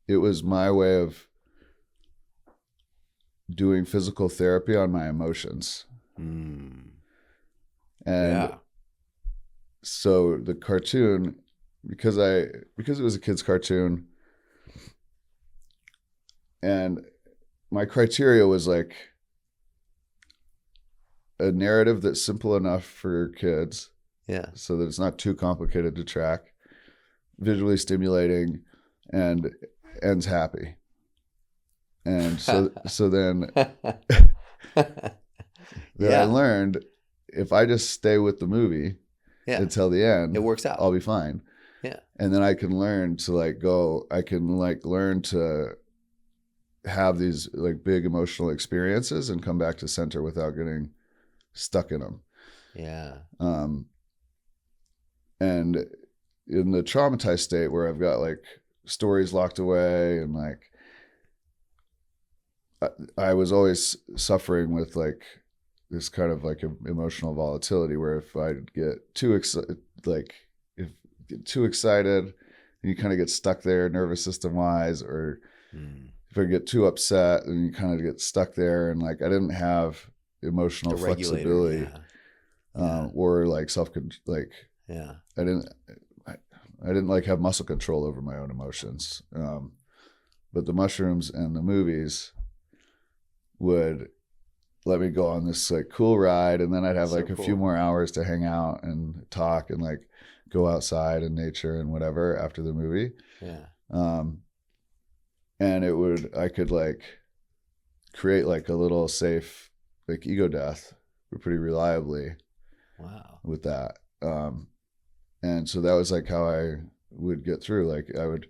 it was my way of doing physical therapy on my emotions. And so the cartoon, because it was a kid's cartoon, and my criteria was like a narrative that's simple enough for kids, so that it's not too complicated to track, visually stimulating, and ends happy. And so then I learned if I just stay with the movie until the end, it works out. I'll be fine. Yeah. And then I can learn to learn to have these like big emotional experiences and come back to center without getting stuck in them. Yeah. And in the traumatized state where I've got like stories locked away and like I was always suffering with like this kind of like emotional volatility where if I get too excited, you kind of get stuck there nervous system wise, or if I get too upset and you kind of get stuck there, and like I didn't have emotional flexibility or like I didn't like have muscle control over my own emotions. But the mushrooms and the movies would let me go on this like cool ride, and then I'd have like a few more hours to hang out and talk and like go outside in nature and whatever after the movie. And I could like create like a little safe like ego death pretty reliably. Wow. With that. And so that was like how I would get through. Like I would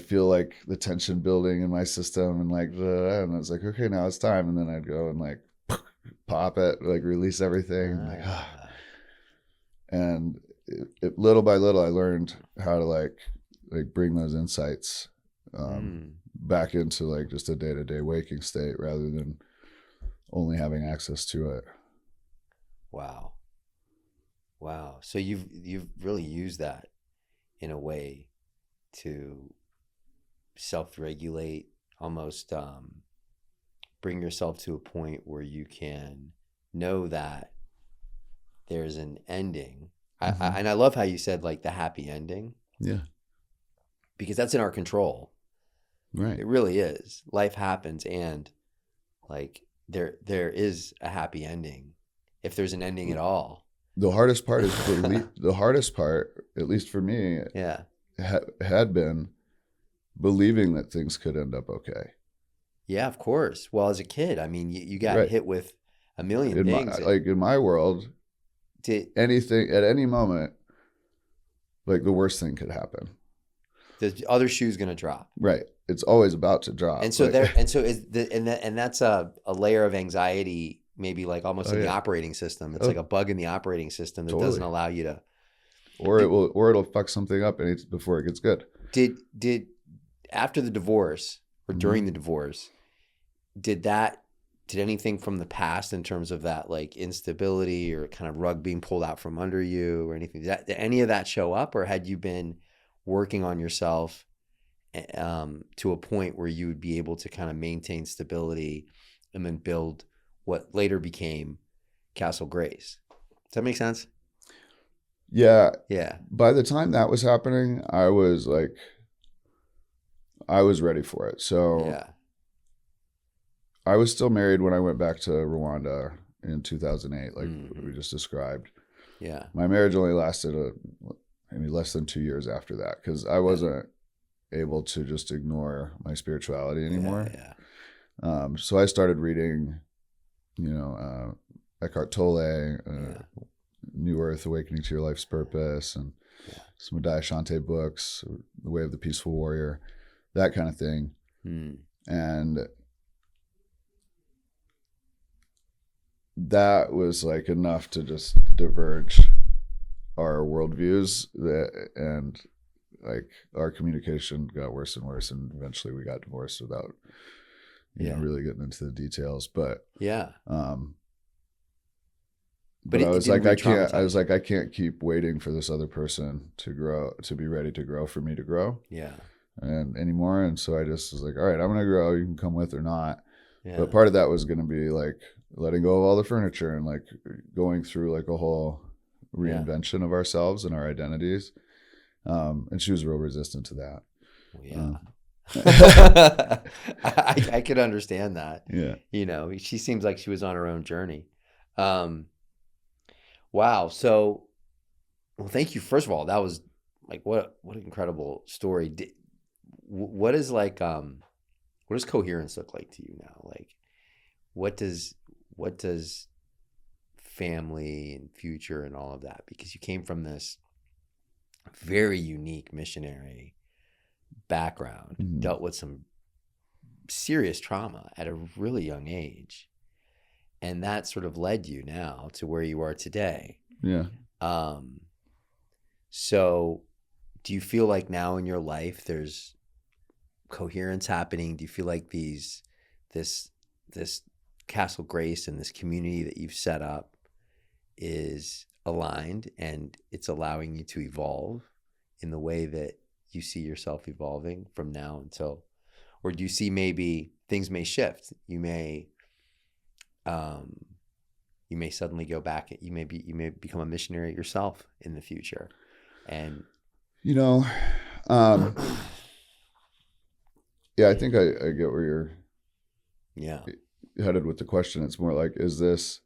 feel like the tension building in my system and like, and I was like, okay, now it's time. And then I'd go and like pop it, like release everything. And like, and little by little, I learned how to like bring those insights back into like just a day-to-day waking state rather than only having access to it. Wow. So you've really used that in a way to self-regulate, almost bring yourself to a point where you can know that there's an ending. And I love how you said like the happy ending. Yeah. Because that's in our control. Right. It really is. Life happens, and like there is a happy ending if there's an ending at all. The hardest part is the hardest part, at least for me, had been believing that things could end up okay. Yeah, of course. Well, as a kid, I mean, you got hit with a million things. In my world, anything at any moment, like the worst thing could happen. The other shoe's gonna drop. Right. It's always about to drop. And so that's a layer of anxiety. Maybe like almost in the operating system. It's like a bug in the operating system that doesn't allow you to. Or it'll fuck something up before it gets good. Did after the divorce or during the divorce, did anything from the past in terms of that like instability or kind of rug being pulled out from under you or anything, did any of that show up, or had you been working on yourself to a point where you would be able to kind of maintain stability and then build what later became Castle Grace? Does that make sense? Yeah. Yeah. By the time that was happening, I was ready for it. So I was still married when I went back to Rwanda in 2008, like we just described. Yeah. My marriage only lasted maybe less than 2 years after that, because I wasn't able to just ignore my spirituality anymore. So I started reading, Eckhart Tolle, New Earth, Awakening to Your Life's Purpose, and some Adai Shante books, The Way of the Peaceful Warrior, that kind of thing. And that was like enough to just diverge our worldviews, and like our communication got worse and worse, and eventually we got divorced without really getting into the details. But but I was like, I can't keep waiting for this other person to grow, to be ready to grow, for me to grow and anymore. And so I just was like, all right, I'm gonna grow, you can come with or not. But part of that was going to be like letting go of all the furniture and like going through like a whole reinvention of ourselves and our identities. And she was real resistant to that. I could understand that. She seems like she was on her own journey. Wow. So, well, thank you. First of all, that was like, what an incredible story. What is like, what does coherence look like to you now? Like, what does family and future and all of that? Because you came from this very unique missionary background, dealt with some serious trauma at a really young age, and that sort of led you now to where you are today. So do you feel like now in your life there's coherence happening? Do you feel like this Castle Grace and this community that you've set up is aligned and it's allowing you to evolve in the way that you see yourself evolving from now until, or do you see maybe things may shift? You may suddenly go back. You may become a missionary yourself in the future, and I think I get where you're headed with the question. It's more like, is this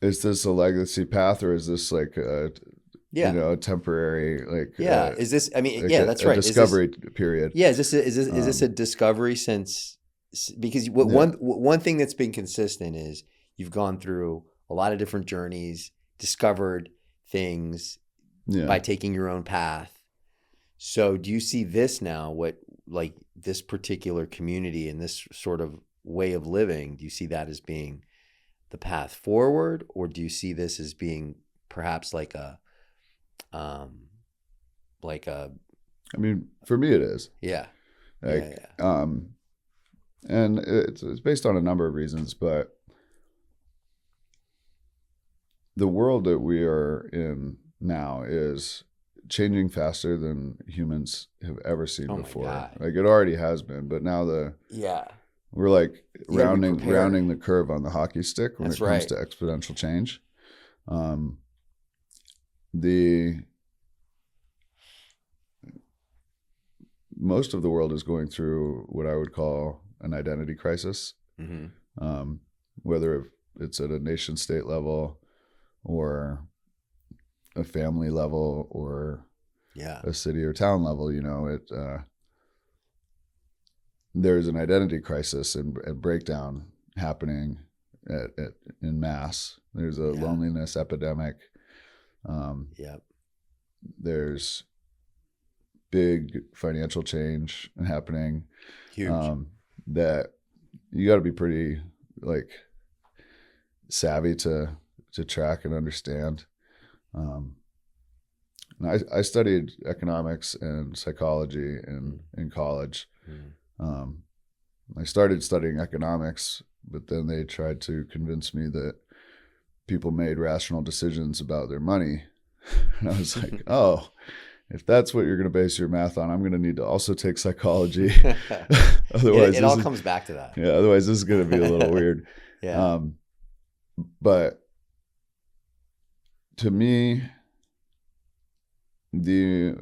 a legacy path, or is this like a temporary, like is this, I mean, like that's right, a discovery period? Is this a discovery since, because one thing that's been consistent is you've gone through a lot of different journeys, discovered things by taking your own path. So do you see this now, like this particular community and this sort of way of living, do you see that as being the path forward, or do you see this as being perhaps like a I mean, for me it is. And it's based on a number of reasons, but the world that we are in now is changing faster than humans have ever seen before. Like, it already has been, but now we're like rounding the curve on the hockey stick when it comes to exponential change. Most of the world is going through what I would call an identity crisis, whether it's at a nation state level or a family level or a city or town level. There's an identity crisis and breakdown happening in mass. There's a loneliness epidemic. There's big financial change happening. Huge. That you got to be pretty like savvy to track and understand. And I studied economics and psychology in college. I started studying economics, but then they tried to convince me that people made rational decisions about their money. And I was like, oh, if that's what you're going to base your math on, I'm going to need to also take psychology. Otherwise, it all comes back to that. Yeah. Otherwise, this is going to be a little weird. But to me, the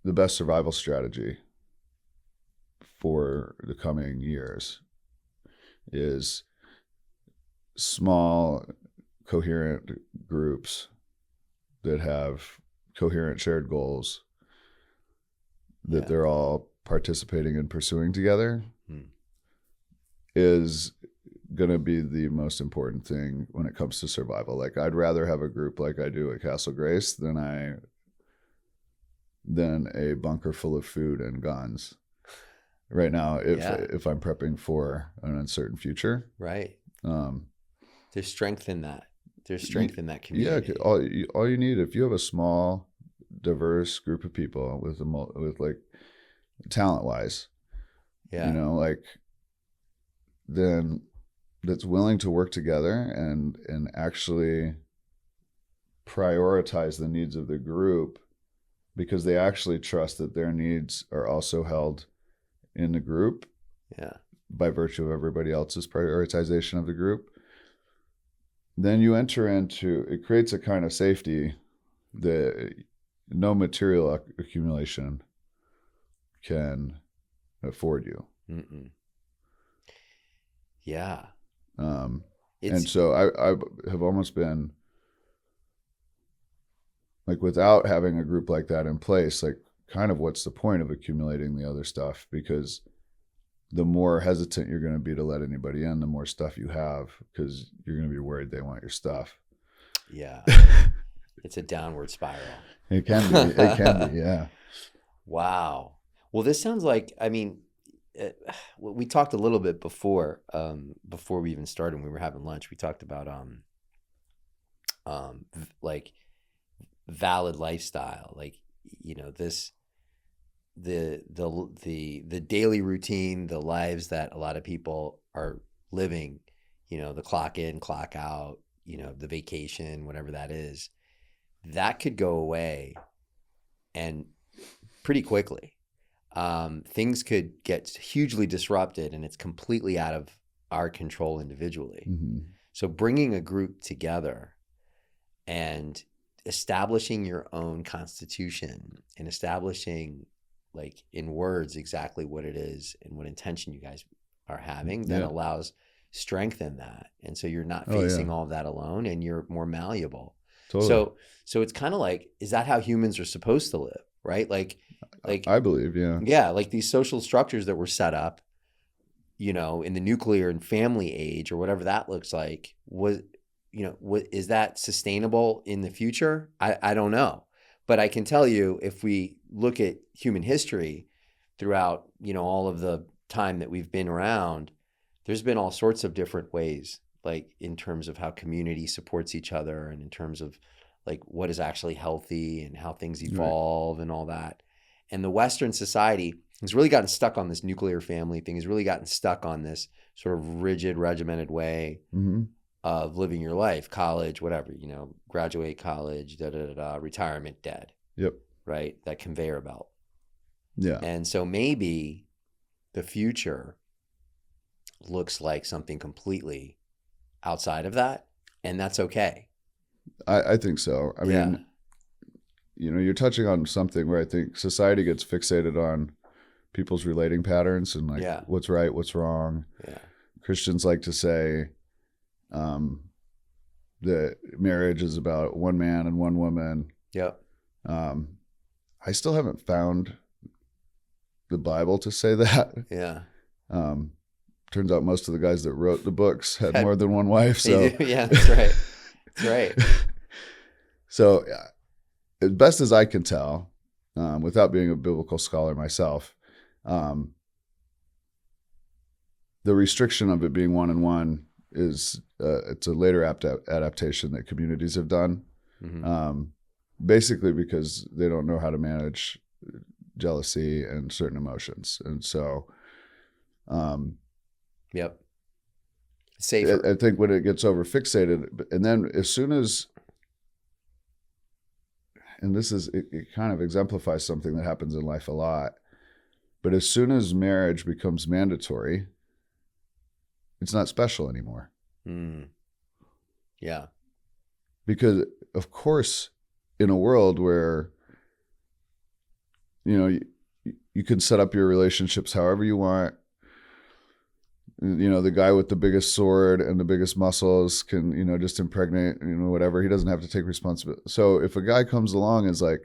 best survival strategy for the coming years is small, coherent groups that have coherent shared goals that Yeah. they're all participating in pursuing together Hmm. is going to be the most important thing when it comes to survival. Like, I'd rather have a group like I do at Castle Grace than a bunker full of food and guns right now, if I'm prepping for an uncertain future. Right. um There's strength in that. There's strength in that yeah, community. all you need, if you have a small diverse group of people with like talent wise, Yeah. like, then that's willing to work together and actually prioritize the needs of the group, because they actually trust that their needs are also held in the group Yeah. by virtue of everybody else's prioritization of the group. Then you enter into, it creates a kind of safety that no material accumulation can afford you. Mm-mm. Yeah. And so I have almost been like, without having a group like that in place, like, kind of what's the point of accumulating the other stuff? Because the more hesitant you're going to be to let anybody in, the more stuff you have, because you're going to be worried they want your stuff. Yeah. It's a downward spiral. It can be. It can be. Yeah. Wow. Well, this sounds like, I mean, we talked a little bit before we even started, when we were having lunch. We talked about like valid lifestyle, like, this, the daily routine, the lives that a lot of people are living, the clock in, clock out, the vacation, whatever that is, that could go away, and pretty quickly. Things could get hugely disrupted, and it's completely out of our control individually. Mm-hmm. So bringing a group together and establishing your own constitution, and establishing, like, in words exactly what it is and what intention you guys are having, that allows strength in that. And so you're not facing all of that alone, and you're more malleable. Totally. So it's kind of like, is that how humans are supposed to live? Right? Like I believe, yeah. Like these social structures that were set up, in the nuclear and family age, or whatever that looks like, is that sustainable in the future? I don't know. But I can tell you, if we look at human history throughout, all of the time that we've been around, there's been all sorts of different ways, like, in terms of how community supports each other, and in terms of, like, what is actually healthy and how things evolve, and all that. And the Western society has really gotten stuck on this nuclear family thing, has really gotten stuck on this sort of rigid, regimented way of living your life. College, whatever, graduate college, retirement, dead. Yep. Right? That conveyor belt. Yeah. And so maybe the future looks like something completely outside of that, and that's okay. I think so. I mean, you're touching on something where I think society gets fixated on people's relating patterns and, like, what's right, what's wrong. Yeah. Christians like to say that marriage is about one man and one woman. Yep. I still haven't found the Bible to say that. Yeah. Turns out most of the guys that wrote the books had more than one wife. So yeah, that's right. That's right. So, as best as I can tell, without being a biblical scholar myself, the restriction of it being one and one is it's a later adaptation that communities have done, basically because they don't know how to manage jealousy and certain emotions, and so yep, safer. I think when it gets over fixated, and then as soon as, and this is, it kind of exemplifies something that happens in life a lot, but as soon as marriage becomes mandatory, it's not special anymore. Yeah. Because, of course, in a world where, you can set up your relationships however you want, the guy with the biggest sword and the biggest muscles can, just impregnate, whatever. He doesn't have to take responsibility. So if a guy comes along and is like,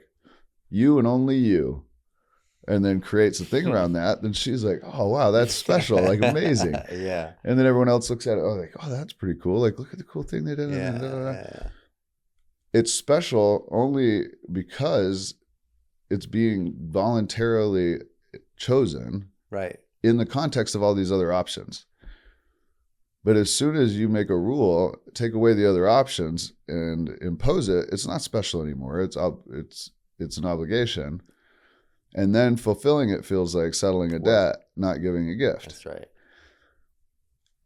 you and only you, and then creates a thing around that, then she's like, oh, wow, that's special, like amazing. Yeah. And then everyone else looks at it, like, oh, that's pretty cool. Like, look at the cool thing they did. Yeah. It's special only because it's being voluntarily chosen. Right. In the context of all these other options. But as soon as you make a rule, take away the other options and impose it, it's not special anymore. It's an obligation. And then fulfilling it feels like settling a debt, not giving a gift. That's right.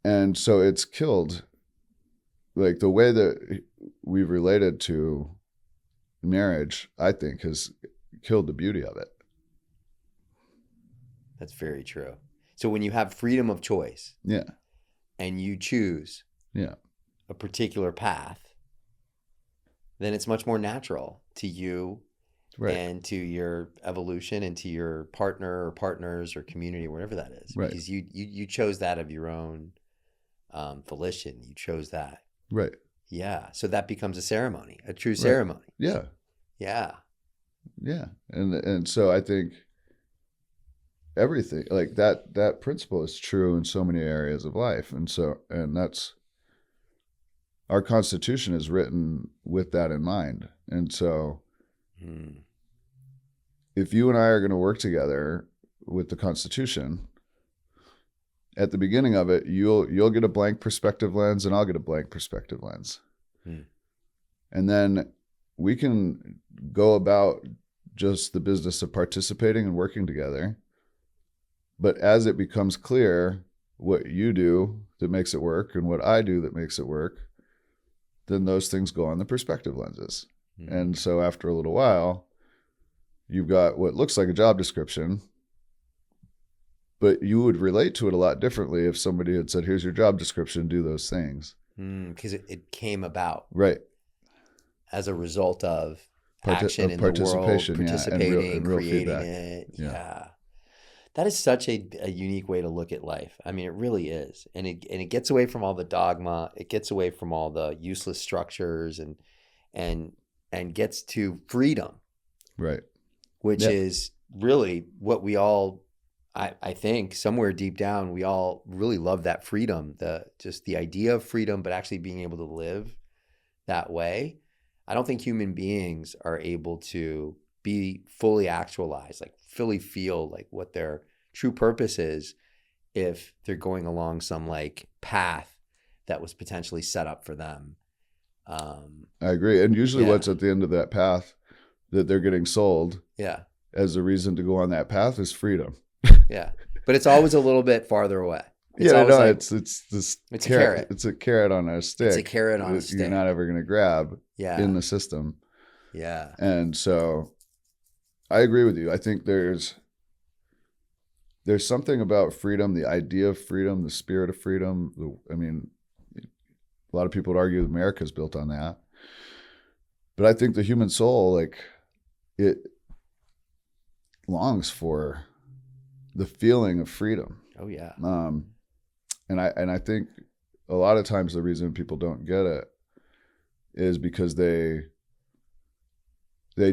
And so it's killed, like the way that we've related to marriage, I think, has killed the beauty of it. That's very true. So when you have freedom of choice, yeah, and you choose a particular path, then it's much more natural to you and to your evolution and to your partner or partners or community, whatever that is. Right. Because you chose that of your own volition. You chose that. Right. Yeah. So that becomes a ceremony, a true ceremony. Yeah. Yeah. Yeah. And so I think everything like that principle is true in so many areas of life. And that's our Constitution is written with that in mind. And so if you and I are going to work together with the Constitution, at the beginning of it, you'll get a blank perspective lens and I'll get a blank perspective lens. And then we can go about just the business of participating and working together. But as it becomes clear what you do that makes it work and what I do that makes it work, then those things go on the perspective lenses. And so after a little while, you've got what looks like a job description, but you would relate to it a lot differently if somebody had said, here's your job description, do those things. Because it came about. Right. As a result of action in the world, participating, and real creating feedback. it. Yeah. That is such a unique way to look at life. I mean, it really is. And it gets away from all the dogma. It gets away from all the useless structures and gets to freedom. Right. Which is really what we all, I think somewhere deep down, we all really love that freedom, just the idea of freedom, but actually being able to live that way. I don't think human beings are able to be fully actualized, like fully feel like what their true purpose is if they're going along some like path that was potentially set up for them. I agree. And usually what's at the end of that path that they're getting sold as a reason to go on that path is freedom. Yeah. But it's always a little bit farther away. It's it's a carrot. It's a carrot on a stick. It's a carrot on a stick. You're not ever going to grab in the system. Yeah. And so I agree with you. I think there's something about freedom, the idea of freedom, the spirit of freedom. I mean, a lot of people would argue that America's built on that. But I think the human soul, like, it longs for the feeling of freedom. Oh, yeah. And I think a lot of times the reason people don't get it is because they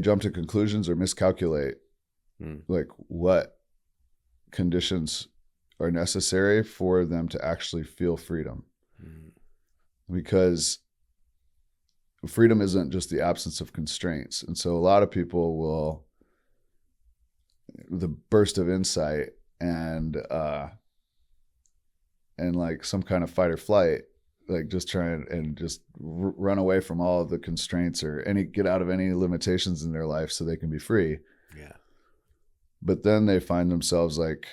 jump to conclusions or miscalculate like what conditions are necessary for them to actually feel freedom. Because freedom isn't just the absence of constraints. And so a lot of people will, the burst of insight and like some kind of fight or flight, like just try and just run away from all of the constraints or get out of any limitations in their life so they can be free. Yeah. But then they find themselves like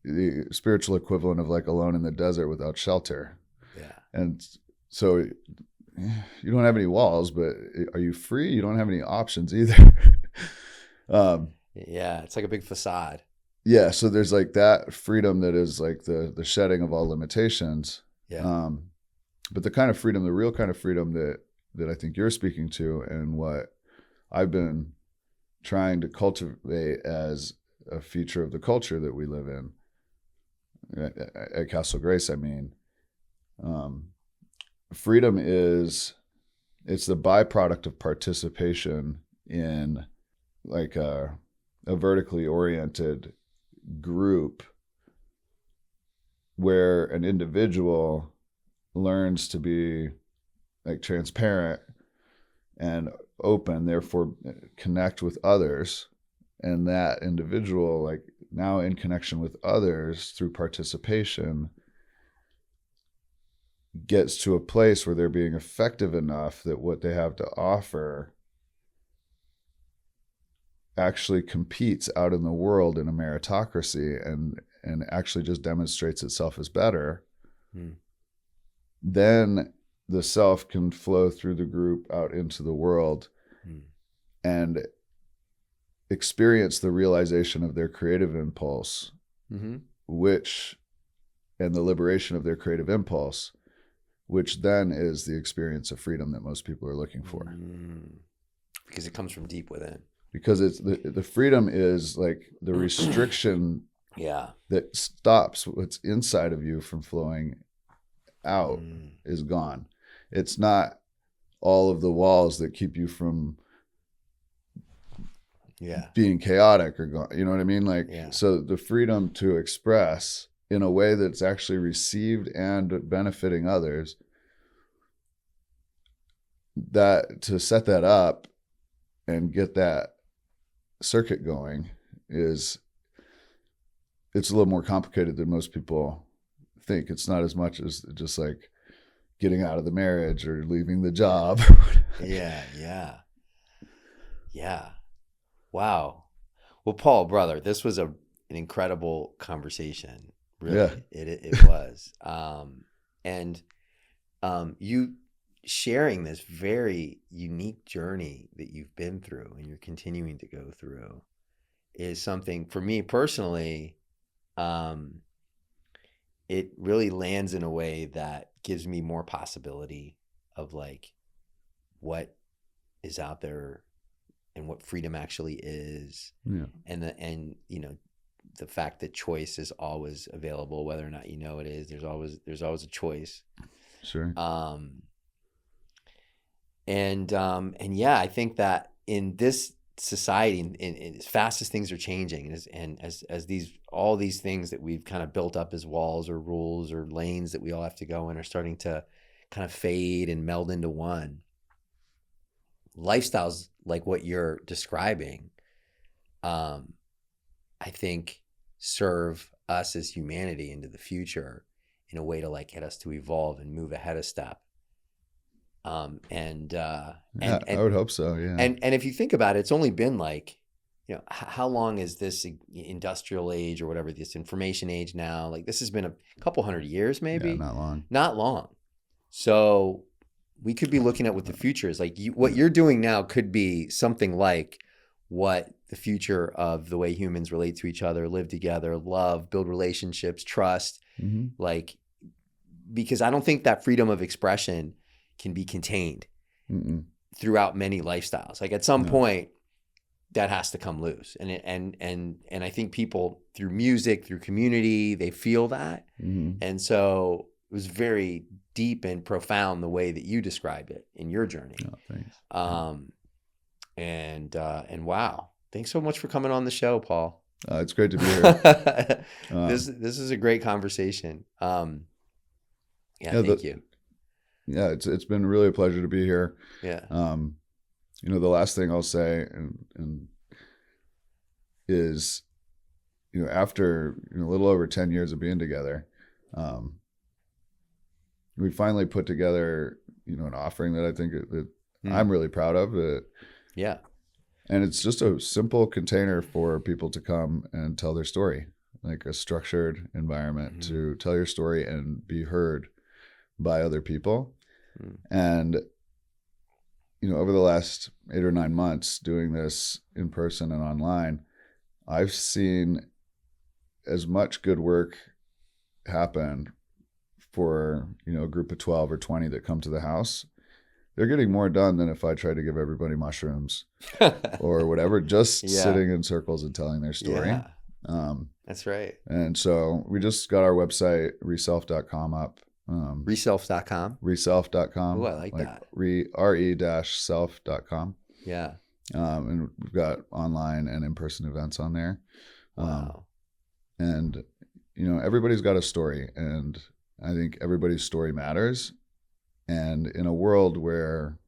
the spiritual equivalent of like alone in the desert without shelter. Yeah. And so you don't have any walls, but are you free? You don't have any options either. Yeah. It's like a big facade. Yeah. So there's like that freedom that is like the shedding of all limitations. Yeah. But the kind of freedom, the real kind of freedom that I think you're speaking to and what I've been trying to cultivate as a feature of the culture that we live in at Castle Grace, I mean, freedom it's the byproduct of participation in like a vertically oriented group where an individual learns to be like transparent and open, therefore connect with others. And that individual, like now in connection with others through participation, gets to a place where they're being effective enough that what they have to offer actually competes out in the world in a meritocracy and actually just demonstrates itself as better. Then the self can flow through the group out into the world and experience the realization of their creative impulse, which, and the liberation of their creative impulse, which then is the experience of freedom that most people are looking for. Because it comes from deep within. Because it's the freedom is like the restriction that stops what's inside of you from flowing out is gone. It's not all of the walls that keep you from being chaotic or gone. You know what I mean? Like, so the freedom to express in a way that's actually received and benefiting others, that to set that up and get that circuit going it's a little more complicated than most people think. It's not as much as just like getting out of the marriage or leaving the job. Yeah. Wow. Well, Paul, brother, this was an incredible conversation. Really, it was. And you sharing this very unique journey that you've been through and you're continuing to go through is something for me personally. It really lands in a way that gives me more possibility of like what is out there and what freedom actually is. And you know, the fact that choice is always available, whether or not you know it is, there's always a choice. Sure. And yeah, I think that in this society, and as fast as things are changing, and as all these things that we've kind of built up as walls or rules or lanes that we all have to go in are starting to kind of fade and meld into one. Lifestyles like what you're describing, I think serve us as humanity into the future in a way to like get us to evolve and move ahead a step. I would hope so. Yeah. And if you think about it, it's only been like, you know, how long is this industrial age or whatever, this information age now? Like this has been a couple hundred years, maybe. Yeah, not long. So we could be looking at what the future is like. What you're doing now could be something like what the future of the way humans relate to each other, live together, love, build relationships, trust, like, because I don't think that freedom of expression can be contained throughout many lifestyles. Like at some point that has to come loose. And I think people through music, through community, they feel that. And so it was very deep and profound the way that you described it in your journey. Thanks. And wow, thanks so much for coming on the show, Paul. It's great to be here. This is a great conversation. Thank you. Yeah, it's been really a pleasure to be here. Yeah. You know, the last thing I'll say and is, you know, after a little over 10 years of being together, we finally put together, you know, an offering that I think that I'm really proud of. Yeah. And it's just a simple container for people to come and tell their story, like a structured environment to tell your story and be heard by other people. And, you know, over the last 8 or 9 months doing this in person and online, I've seen as much good work happen for, you know, a group of 12 or 20 that come to the house. They're getting more done than if I tried to give everybody mushrooms or whatever, just sitting in circles and telling their story. That's right. And so we just got our website, reself.com up. Reself.com. Reself.com. Oh, I like that. re-self.com. Yeah. And we've got online and in-person events on there. Wow. And, everybody's got a story, and I think everybody's story matters. And in a world where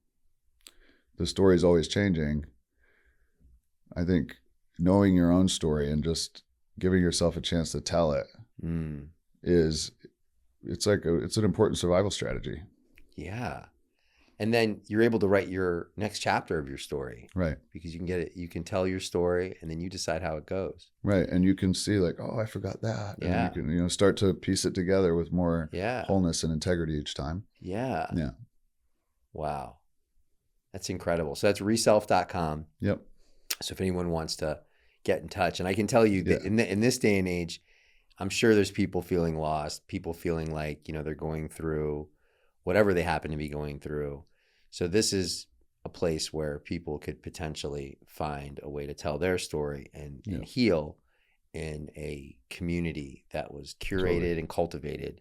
the story is always changing, I think knowing your own story and just giving yourself a chance to tell it it's an important survival strategy. Yeah. And then you're able to write your next chapter of your story. Right. Because you can tell your story, and then you decide how it goes. Right. And you can see like, oh, I forgot that. Yeah. And you can, start to piece it together with more Yeah. wholeness and integrity each time. Yeah. Yeah. Wow. That's incredible. So that's reself.com. Yep. So if anyone wants to get in touch, and I can tell you that in this day and age, I'm sure there's people feeling lost, people feeling like, they're going through whatever they happen to be going through. So this is a place where people could potentially find a way to tell their story and heal in a community that was curated and cultivated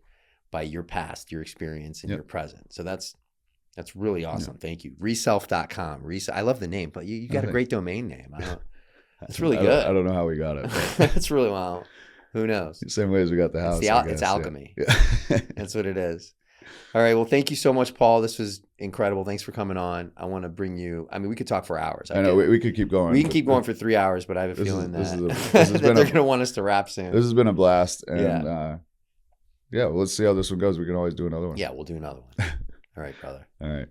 by your past, your experience, and your present. So that's really awesome. Thank you. Reself.com. I love the name, but you got a great domain name. It's really good. I don't know how we got it. That's really wow. Who knows? Same way as we got the house. It's alchemy. Yeah. That's what it is. All right. Well, thank you so much, Paul. This was incredible. Thanks for coming on. I want to bring you. I mean, we could talk for hours. I know we could keep going. We can keep going for 3 hours, but I have a feeling that they're going to want us to wrap soon. This has been a blast, and well, let's see how this one goes. We can always do another one. Yeah, we'll do another one. All right, brother. All right.